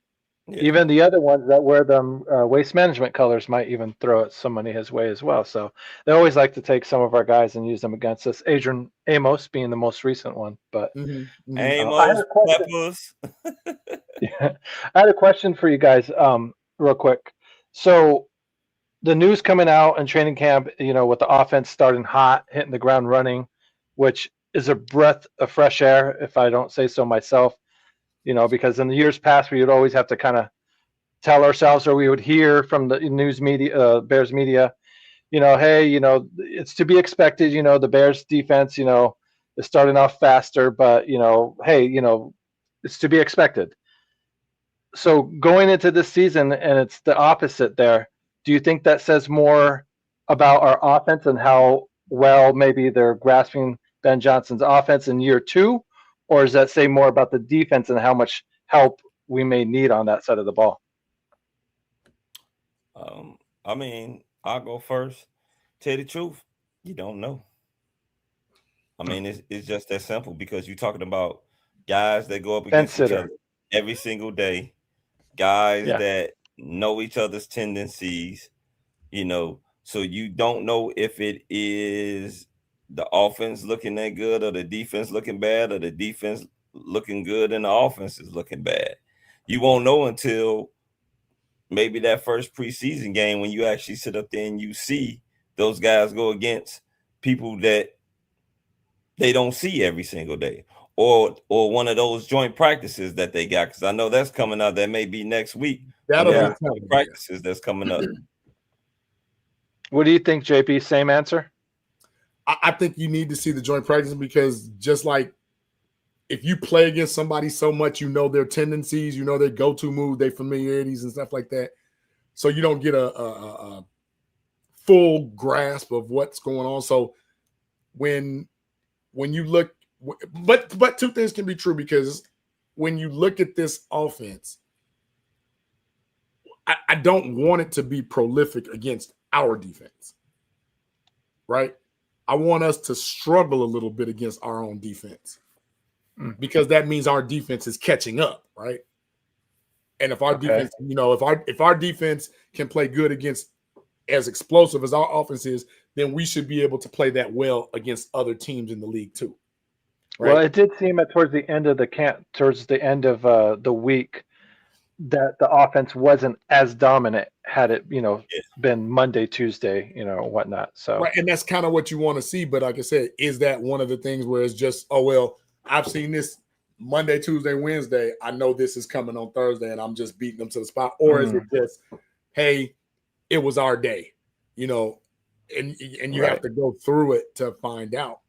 Yeah. Even the other ones that wear them waste management colors might even throw it some money his way as well. So they always like to take some of our guys and use them against us. Adrian Amos being the most recent one. But Amos, Peppers. Yeah, I had a question for you guys real quick. So the news coming out in training camp, with the offense starting hot, hitting the ground running, which is a breath of fresh air, if I don't say so myself. Because in the years past, we would always have to kind of tell ourselves, or we would hear from the news media, Bears media, hey, it's to be expected. The Bears defense, is starting off faster, but hey, it's to be expected. So going into this season, and it's the opposite there. Do you think that says more about our offense and how well maybe they're grasping Ben Johnson's offense in year 2, or does that say more about the defense and how much help we may need on that side of the ball? I mean, I'll go first. Tell you the truth, you don't know. I mean, it's just that simple because you're talking about guys that go up against each other every single day, guys that know each other's tendencies, so you don't know if it is the offense looking that good or the defense looking bad or the defense looking good and the offense is looking bad. You won't know until maybe that first preseason game when you actually sit up there and you see those guys go against people that they don't see every single day, or one of those joint practices that they got, because I know that's coming up. That may be next week. That'll be practices that's coming up. What do you think, JP? Same answer? I think you need to see the joint practice because just like if you play against somebody so much, you know their tendencies, you know their go-to move, their familiarities and stuff like that. So you don't get a full grasp of what's going on. So when you look, but two things can be true because when you look at this offense, I don't want it to be prolific against our defense, right? I want us to struggle a little bit against our own defense because that means our defense is catching up, right? And if our defense, if our defense can play good against as explosive as our offense is, then we should be able to play that well against other teams in the league too. Right? Well, it did seem towards the end of the week, that the offense wasn't as dominant had it, been Monday, Tuesday, whatnot. So right, and that's kind of what you want to see. But like I said, is that one of the things where it's just, oh well, I've seen this Monday, Tuesday, Wednesday. I know this is coming on Thursday, and I'm just beating them to the spot. Or is it just, hey, it was our day, and you have to go through it to find out.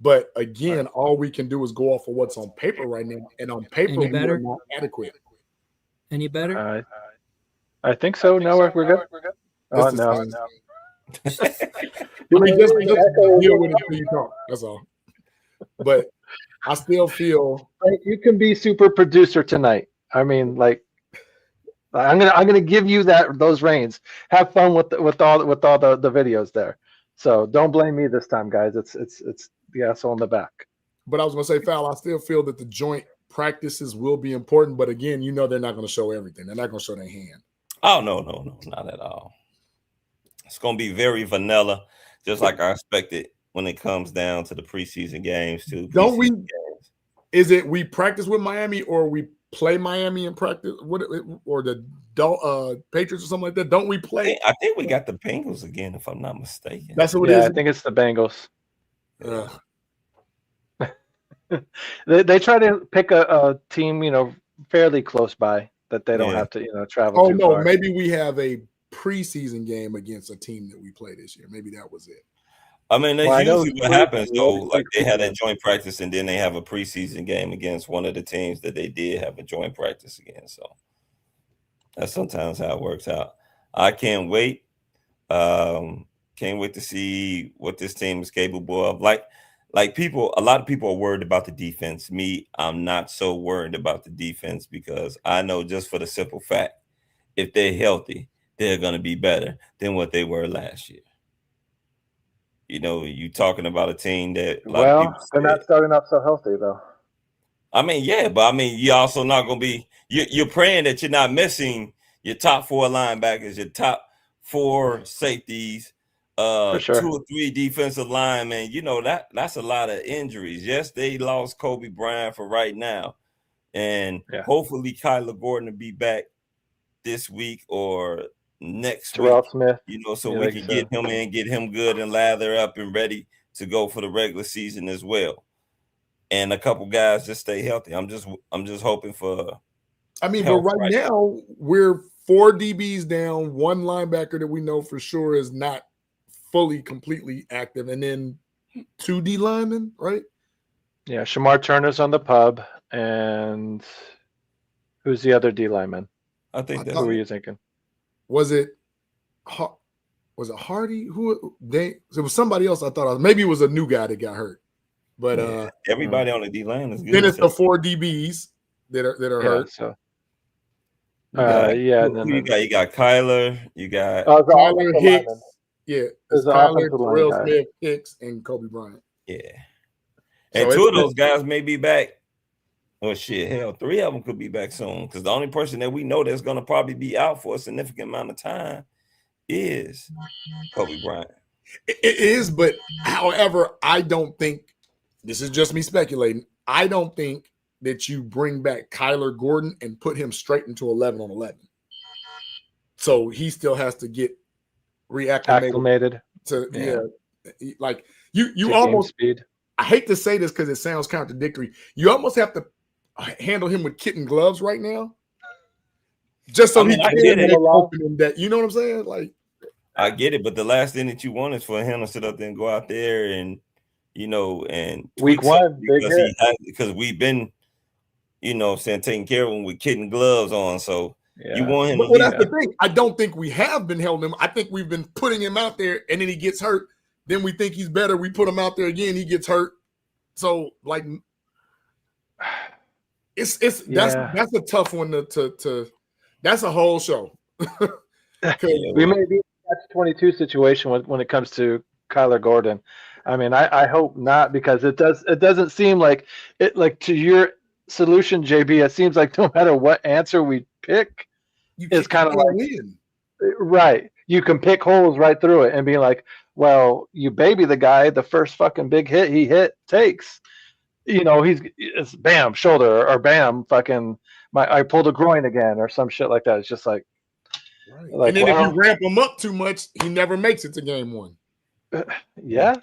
But again, all we can do is go off of what's on paper right now, and on paper we're not adequate. Any better? I think so. No, we're good. Oh, no. I mean, just deal with it when you talk. That's all. But I still feel you can be super producer tonight. I mean, like, I'm gonna give you those reins. Have fun with all the videos there. So don't blame me this time, guys. It's the asshole in the back. But I was gonna say, Fal, I still feel that the joint practices will be important, but again, they're not going to show everything. They're not going to show their hand. Oh, no, not at all. It's going to be very vanilla, just like I expected when it comes down to the preseason games too. Don't we? Is it we practice with Miami or we play Miami in practice? Or the Patriots or something like that? Don't we play? I think we got the Bengals again, if I'm not mistaken. That's what it is. I think it's the Bengals. Yeah. They try to pick a team, fairly close by that they don't have to, travel. Oh, too no, far. maybe we have a preseason game against a team that we play this year. Maybe that was it. I mean, that's usually what happens, though. Like they had a joint practice and then they have a preseason game against one of the teams that they did have a joint practice against. So that's sometimes how it works out. I can't wait. Can't wait to see what this team is capable of. A lot of people are worried about the defense. Me, I'm not so worried about the defense because I know just for the simple fact, if they're healthy, they're going to be better than what they were last year. You talking about a team that they're not starting off so healthy though. I mean, yeah, but I mean, you're also not going to be. You're praying that you're not missing your top 4 linebackers, your top 4 safeties. For sure. 2 or 3 defensive linemen, that's a lot of injuries. Yes, they lost Coby Byrant for right now, and hopefully Kyler Gordon will be back this week or next week. Smith, so we can get him in, get him good and lather up and ready to go for the regular season as well. And a couple guys just stay healthy. I'm just hoping for. I mean, but right now we're 4 DBs down, 1 linebacker that we know for sure is not fully, completely active, and then 2 D linemen, right? Yeah, Shamar Turner's on the pub, and Who's the other D lineman? I think that's who were you thinking? Was it Hardy? It was somebody else. I thought maybe it was a new guy that got hurt. But everybody on the D line is good. Then it's the 4 DBs that are hurt. So you got Kyler, you got Kyler Hicks. Yeah, it's Kyler, offensive Terrell line guy. Smith, Hicks, and Coby Bryant. Yeah. And So two of those guys may be back. Well, shit, hell, 3 of them could be back soon. Because the only person that we know that's going to probably be out for a significant amount of time is Coby Bryant. It is, but however, I don't think, this is just me speculating, I don't think that you bring back Kyler Gordon and put him straight into 11 on 11. So he still has to get acclimated to like you almost speed. I hate to say this because it sounds contradictory. You almost have to handle him with kitten gloves right now, just so he can open that. You know what I'm saying? Like, I get it, but the last thing that you want is for him to sit up there and go out there and and week one because we've been saying taking care of him with kitten gloves on. So you want him. Well, that's the thing. I don't think we have been holding him. I think we've been putting him out there, and then he gets hurt. Then we think he's better. We put him out there again. He gets hurt. So like, that's a tough one to. That's a whole show. We may be in a 22 situation when it comes to Kyler Gordon. I mean, I hope not, because it doesn't seem like it. Like, to your solution, JB, it seems like no matter what answer we pick, it's kind of like right. You can pick holes right through it and be like, well, you baby the guy, the first fucking big hit he takes, it's bam shoulder or bam fucking I pulled a groin again or some shit like that. It's just like, and then if you ramp him up too much, he never makes it to game one. Yeah.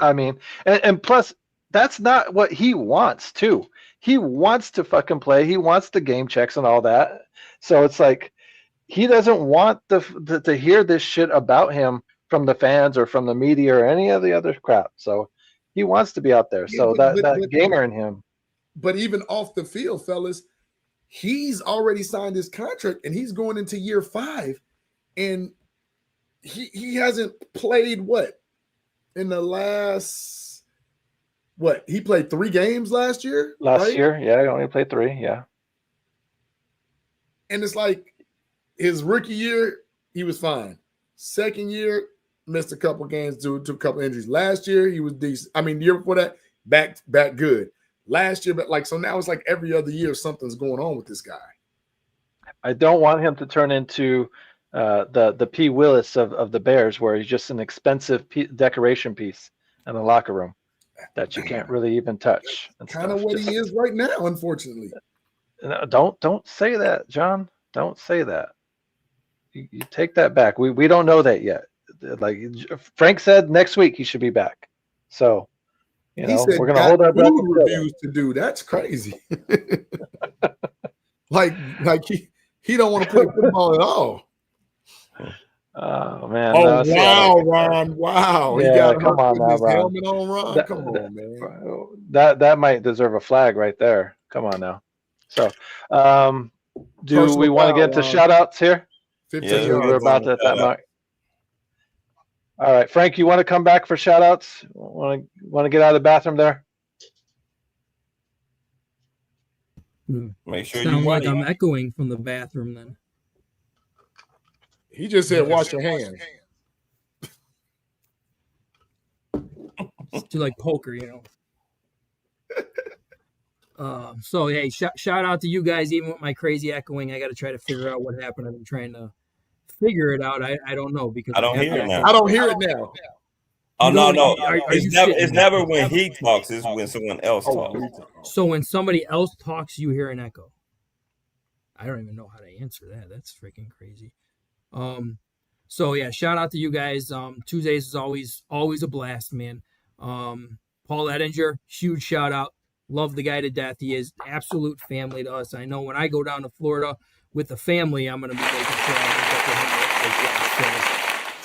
I mean, and plus, that's not what he wants too. He wants to fucking play. He wants the game checks and all that. So it's like, he doesn't want to hear this shit about him from the fans or from the media or any of the other crap. So he wants to be out there. So that gamer in him. But even off the field, fellas, he's already signed his contract and he's going into year 5, and he hasn't played in the last he played 3 games last year. Year, yeah, he only played 3, yeah. And it's like, his rookie year, he was fine. Second year, missed a couple games due to a couple injuries. Last year, he was decent. I mean, the year before that, back good. Last year, but so now it's like every other year something's going on with this guy. I don't want him to turn into the P. Willis of the Bears, where he's just an expensive decoration piece in the locker room that you can't really even touch. Kind of what he is right now, unfortunately. Don't say that, John. Don't say that. You take that back. We don't know that yet. Like Frank said, next week he should be back. So, we're going to hold our breath. Reviews to do. That's crazy. like he don't want to play football at all. Oh man! Oh wow, Ron! Wow! Yeah, come on now, Ron. Helmet on, Ron. Come on, man. That might deserve a flag right there. Come on now. So, do we want to get to shout outs here? 15 we're about at that mark. All right, Frank, you want to come back for shout outs? Want to get out of the bathroom there? Make sure Sound like I'm echoing from the bathroom then. He just said, wash your hands. Do like poker, So hey, shout out to you guys. Even with my crazy echoing, I got to try to figure out what happened. I've been trying to figure it out. I don't know because I don't hear it now. I don't hear it now. Oh no! It's never when he talks. It's when someone else talks. So when somebody else talks, you hear an echo. I don't even know how to answer that. That's freaking crazy. So yeah, shout out to you guys. Tuesdays is always a blast, man. Paul Edinger, huge shout out. Love the guy to death. He is absolute family to us. I know when I go down to Florida with the family, I'm gonna be making sure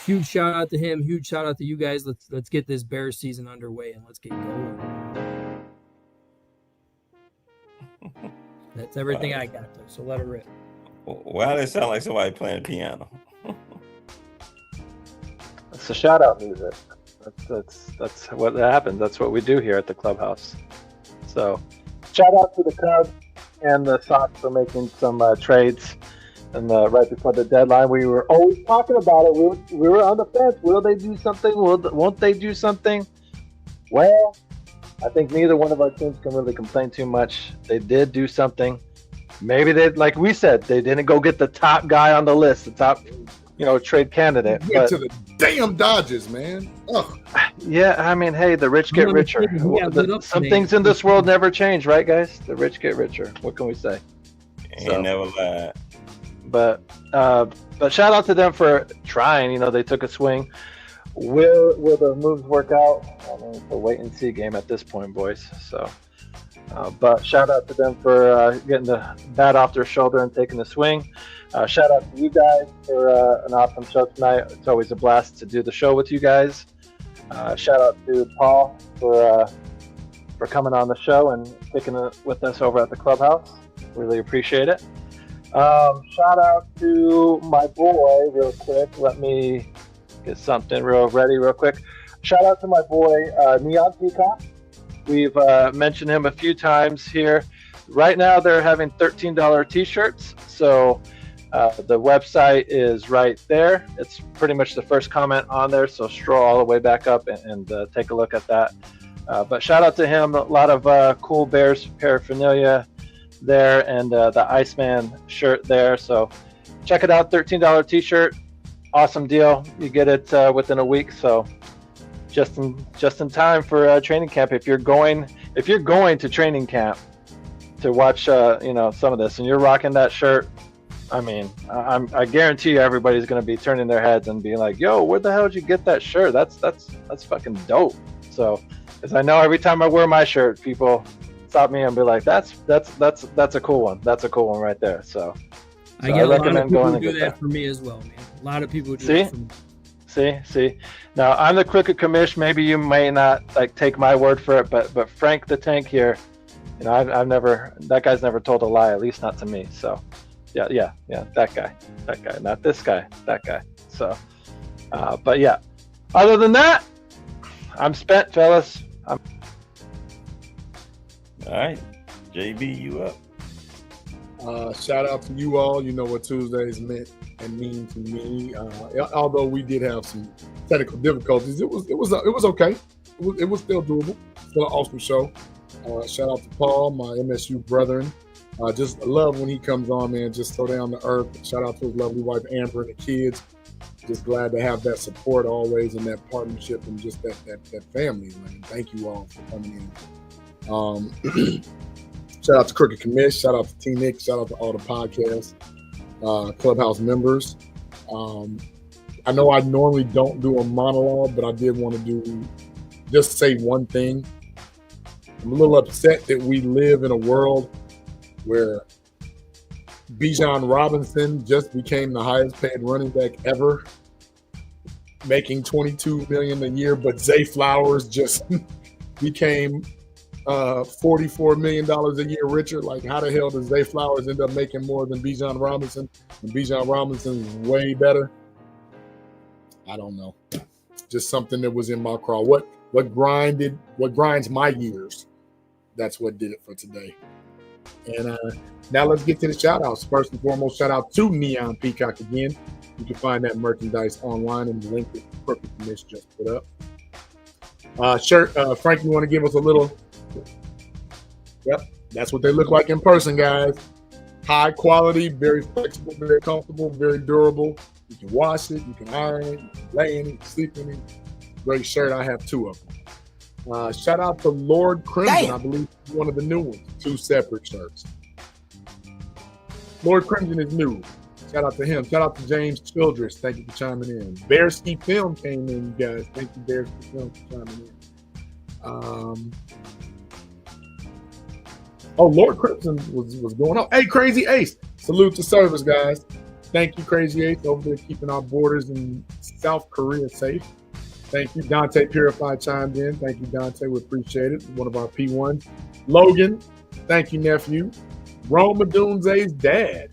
huge shout out to him. Huge shout out to you guys. Let's get this Bears season underway and let's get going. That's everything I got, though. So let it rip. Why they sound like somebody playing piano? It's a shout out music. That's what happens. That's what we do here at the Clubhouse. So shout out to the Cubs and the Sox for making some trades. And right before the deadline, we were always talking about it. We were on the fence. Will they do something? Won't they do something? Well, I think neither one of our teams can really complain too much. They did do something. Maybe they, like we said, they didn't go get the top guy on the list, the top, trade candidate. Get to the damn Dodgers, man. Ugh. Yeah, I mean, hey, the rich get richer. Some things in this world never change, right, guys? The rich get richer. What can we say? Ain't never lied. But shout out to them for trying. They took a swing. Will the moves work out? I mean, it's a wait and see game at this point, boys. So, but shout out to them for getting the bat off their shoulder and taking the swing. Shout out to you guys for an awesome show tonight. It's always a blast to do the show with you guys. Shout out to Paul for coming on the show and sticking it with us over at the Clubhouse. Really appreciate it. Shout out to my boy real quick. Let me get something real quick. Shout out to my boy Neon Peacock. We've mentioned him a few times here. Right now they're having $13 t-shirts. So the website is right there. It's pretty much the first comment on there. So stroll all the way back up and take a look at that. But shout out to him. A lot of cool Bears paraphernalia there, and the Iceman shirt there. So check it out. $13 t-shirt. Awesome deal. You get it within a week. So just in time for training camp. If you're going to training camp to watch some of this, and you're rocking that shirt, I mean, I guarantee you everybody's going to be turning their heads and being like, "Yo, where the hell did you get that shirt? That's fucking dope." So, because I know every time I wear my shirt, people stop me and be like, "That's a cool one. That's a cool one right there." So I get a lot of people who do that for me as well, man. A lot of people do that for me. See. Now I'm the crooked commish. Maybe you may not take my word for it, but Frank the Tank here, that guy's never told a lie, at least not to me. So yeah, that guy, not this guy, that guy. So, but yeah, other than that, I'm spent, fellas. All right, JB, you up? Shout out to you all. You know what Tuesdays meant and mean to me. Although we did have some technical difficulties, it was okay. It was still doable. Still an awesome show. Shout out to Paul, my MSU brethren. Just love when he comes on, man. Just so down to earth. Shout out to his lovely wife Amber and the kids. Just glad to have that support always and that partnership and just that family, man. Thank you all for coming in. Shout out to Crooked Commish. Shout out to T-Nick. Shout out to all the podcast Clubhouse members. I know I normally don't do a monologue, but I did want to just say one thing. I'm a little upset that we live in a world where Bijan Robinson just became the highest paid running back ever, making $22 million a year, but Zay Flowers just became $44 million a year richer. Like, how the hell does Zay Flowers end up making more than Bijan Robinson? And Bijan Robinson is way better. I don't know. Just something that was in my crawl. What grinds my gears? That's what did it for today. And now let's get to the shout outs. First and foremost, shout out to Neon Peacock again. You can find that merchandise online in the link that Crooked Commish just put up. Frank, you want to give us a little? Yep, that's what they look like in person, guys. High quality, very flexible, very comfortable, very durable. You can wash it, you can iron it, you can lay in it, sleep in it. Great shirt. I have two of them. Shout out to Lord Crimson. Damn. I believe one of the new ones. 2 separate shirts. Lord Crimson is new. Shout out to him. Shout out to James Childress. Thank you for chiming in. Bearski Film came in, you guys. Thank you, Bearski Film, for chiming in. Lord Crimson was going on. Hey, Crazy Ace. Salute to service, guys. Thank you, Crazy Ace, over there keeping our borders in South Korea safe. Thank you. Dante Purified chimed in. Thank you, Dante. We appreciate it. One of our P1s. Logan, thank you, nephew. Roma Dunze's dad.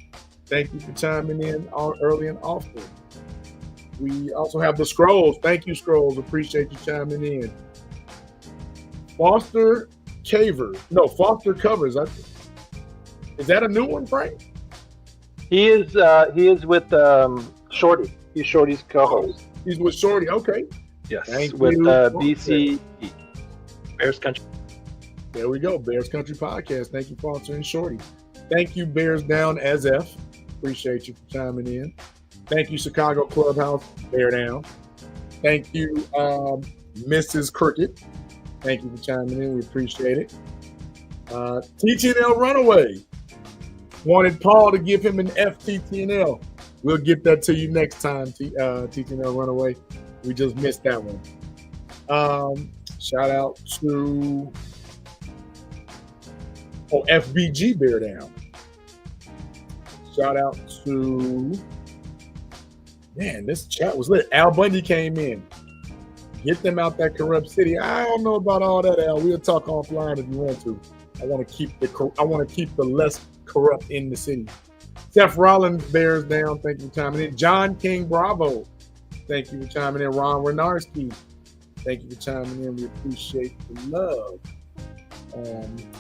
Thank you for chiming in early and often. We also have the Scrolls. Thank you, Scrolls. Appreciate you chiming in. Foster Covers. Is that a new one, Frank? He is with Shorty. He's Shorty's co-host. He's with Shorty. Okay. Yes. Thank with you. BC Bears Country. There we go. Bears Country Podcast. Thank you, Foster and Shorty. Thank you, Bears Down as F. Appreciate you for chiming in. Thank you, Chicago Clubhouse. Bear Down. Thank you, Mrs. Crooked. Thank you for chiming in. We appreciate it. TTNL Runaway wanted Paul to give him an FTTNL. We'll get that to you next time, TTNL Runaway. We just missed that one. Shout out to FBG Bear Down. Shout out to, man, this chat was lit. Al Bundy came in. Get them out that corrupt city. I don't know about all that, Al. We'll talk offline if you want to. I want to keep the less corrupt in the city. Seth Rollins Bears Down. Thank you for chiming in. John King Bravo. Thank you for chiming in. Ron Renarski. Thank you for chiming in. We appreciate the love.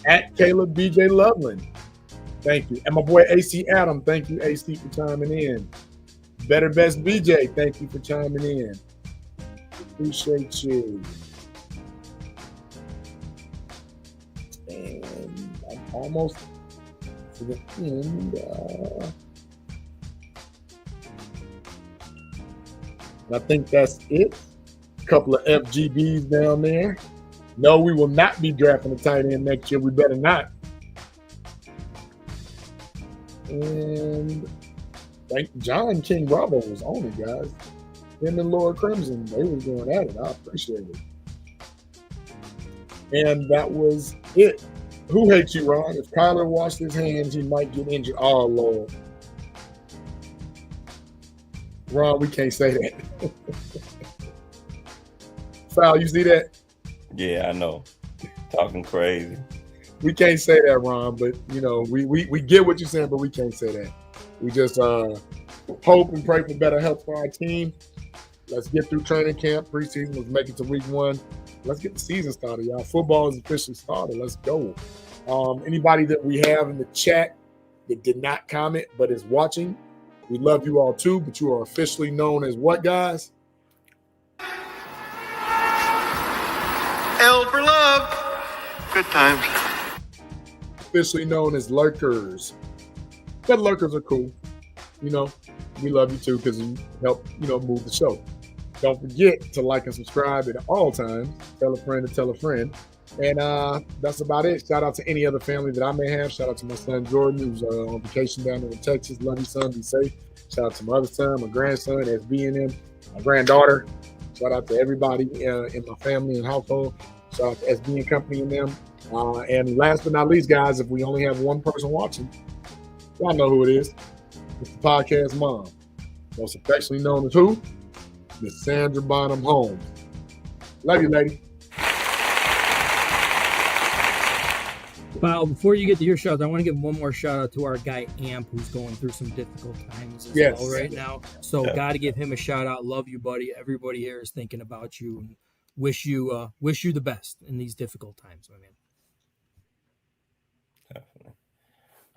At Caleb BJ Loveland. Thank you. And my boy AC Adam. Thank you, AC, for chiming in. Better Best BJ. Thank you for chiming in. Appreciate you. And I'm almost to the end. I think that's it. A couple of FGBs down there. No, we will not be drafting a tight end next year. We better not. And thank John King Bravo was on it, guys. Him and Laura Crimson, they were going at it. I appreciate it. And that was it. Who hates you, Ron? If Kyler washed his hands, he might get injured. Oh, Lord. Ron, we can't say that. Foul, you see that? Yeah, I know. Talking crazy. We can't say that, Ron, but, you know, we get what you're saying, but we can't say that. We just hope and pray for better health for our team. Let's get through training camp. Preseason, let's make it to week 1. Let's get the season started, y'all. Football is officially started. Let's go. Anybody that we have in the chat that did not comment but is watching, we love you all too, but you are officially known as what, guys? L for love. Good times. Officially known as lurkers. But lurkers are cool. You know, we love you too because you help, move the show. Don't forget to like and subscribe at all times. Tell a friend to tell a friend. And that's about it. Shout out to any other family that I may have. Shout out to my son Jordan, who's on vacation down there in Texas. Love you, son. Be safe. Shout out to my other son, my grandson, SB and him, my granddaughter. Shout out to everybody in my family and household. Shout out to SB and company and them. And last but not least, guys, if we only have one person watching, y'all know who it is. It's the podcast mom. Most affectionately known as who? Miss Sandra Bonham Holmes. Love you, lady. Wow, before you get to your shout, I want to give one more shout out to our guy Amp, who's going through some difficult times as well right now. So got to give him a shout out. Love you, buddy. Everybody here is thinking about you and wish you the best in these difficult times, my man.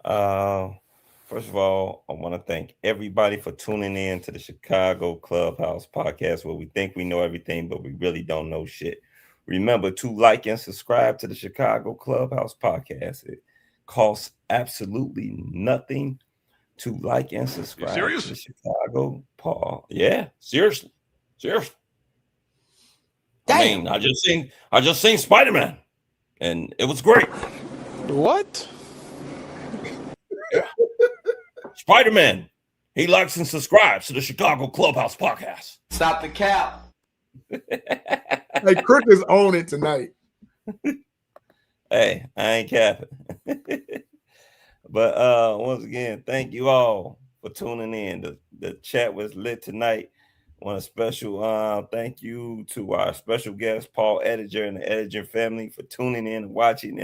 Definitely. First of all, I want to thank everybody for tuning in to the Chicago Clubhouse podcast, where we think we know everything, but we really don't know shit. Remember to like and subscribe to the Chicago Clubhouse podcast. It costs absolutely nothing to like and subscribe to the Chicago Paul. Yeah, seriously. Damn. I mean, I just seen Spider-Man, and it was great. What? Yeah. Spider-Man. He likes and subscribes to the Chicago Clubhouse podcast. Stop the cap. Hey, Crook is on it tonight. Hey, I ain't capping. But once again, thank you all for tuning in. The chat was lit tonight. Want a special thank you to our special guest, Paul Edinger and the Edinger family, for tuning in and watching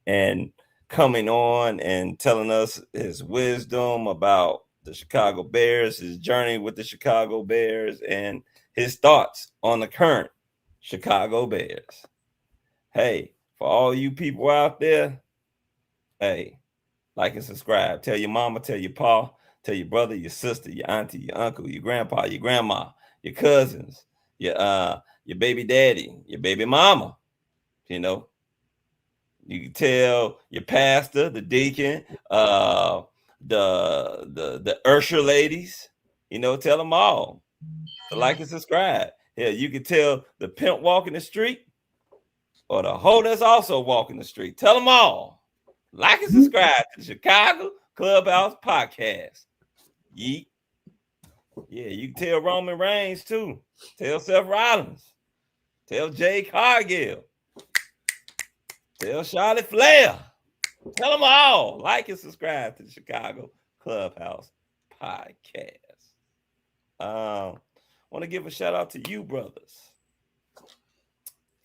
and coming on and telling us his wisdom about the Chicago Bears, his journey with the Chicago Bears, and his thoughts on the current Chicago Bears. Hey, for all you people out there, hey, like and subscribe. Tell your mama, tell your pa, tell your brother, your sister, your auntie, your uncle, your grandpa, your grandma, your cousins, your baby daddy, your baby mama. You know, you can tell your pastor, the deacon, the usher ladies. You know, tell them all to like and subscribe. Yeah, you can tell the pimp walking the street or the hoe that's also walking the street. Tell them all. Like and subscribe to the Chicago Clubhouse Podcast. Yeet. Yeah, you can tell Roman Reigns too. Tell Seth Rollins. Tell Jay Cargill. Tell Charlotte Flair. Tell them all. Like and subscribe to the Chicago Clubhouse Podcast. Want to give a shout out to you brothers.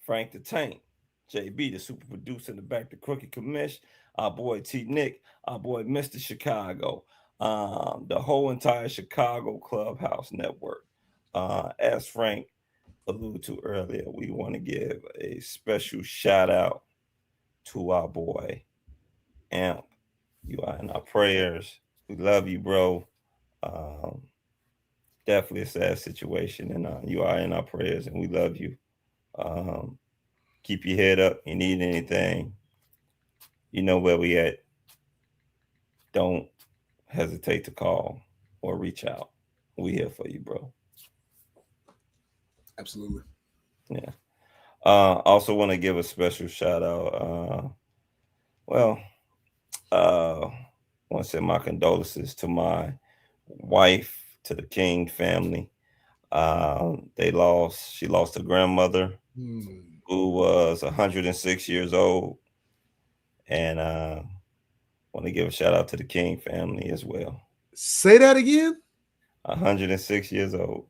Frank the Tank, JB, the super producer in the back, the crooked commish, our boy T Nick, our boy Mr. Chicago, the whole entire Chicago Clubhouse network. As Frank alluded to earlier, we want to give a special shout out to our boy Amp. You are in our prayers. We love you, bro. Definitely a sad situation, and you are in our prayers, and we love you. Keep your head up. You need anything, you know where we at. Don't hesitate to call or reach out. We here for you, bro. Absolutely. Yeah. Also want to give a special shout out. Want to send my condolences to my wife, to the King family. She lost a grandmother who was 106 years old. And want to give a shout out to the King family as well. Say that again. 106 years old.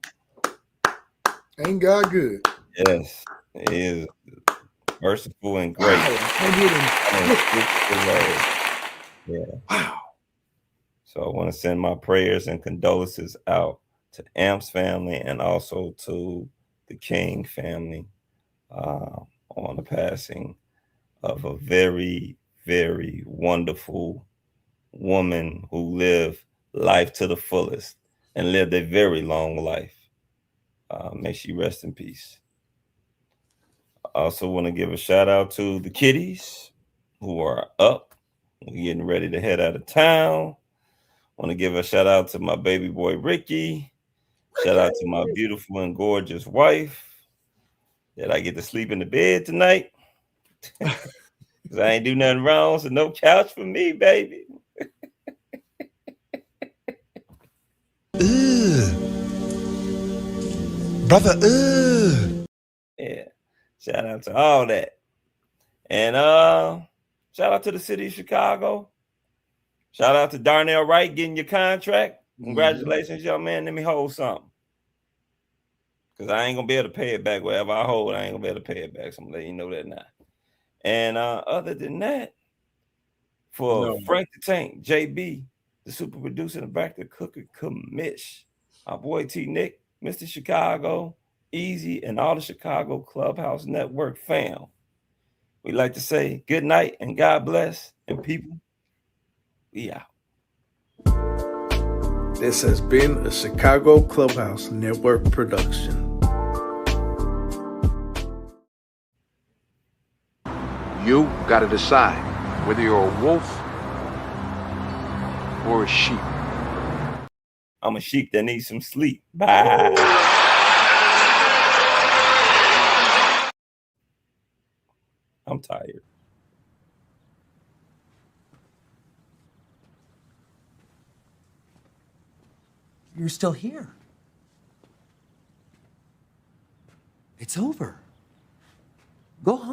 Ain't God good? Yes, he is merciful and great. Yeah. Wow. So I want to send my prayers and condolences out to Amp's family and also to the King family on the passing of a very, very wonderful woman who lived life to the fullest and lived a very long life. May she rest in peace. I also want to give a shout out to the kiddies who are up. We're getting ready to head out of town. Want to give a shout out to my baby boy Ricky. Shout out to my beautiful and gorgeous wife that I get to sleep in the bed tonight. Because I ain't do nothing wrong, so no couch for me, baby. Brother, Yeah. Shout out to all that. And shout out to the city of Chicago. Shout out to Darnell Wright getting your contract. Congratulations, young man. Let me hold something. Because I ain't going to be able to pay it back. Wherever I hold, I ain't going to be able to pay it back. So I'm letting you know that now. And other than that, for Frank the Tank, JB, the super producer in the back, the cooker commish, our boy T Nick, Mr. Chicago, Easy, and all the Chicago Clubhouse Network fam. We like to say good night and God bless. And people, we out. This has been a Chicago Clubhouse Network production. You got to decide whether you're a wolf or a sheep. I'm a sheep that needs some sleep. Bye. I'm tired. You're still here. It's over. Go home.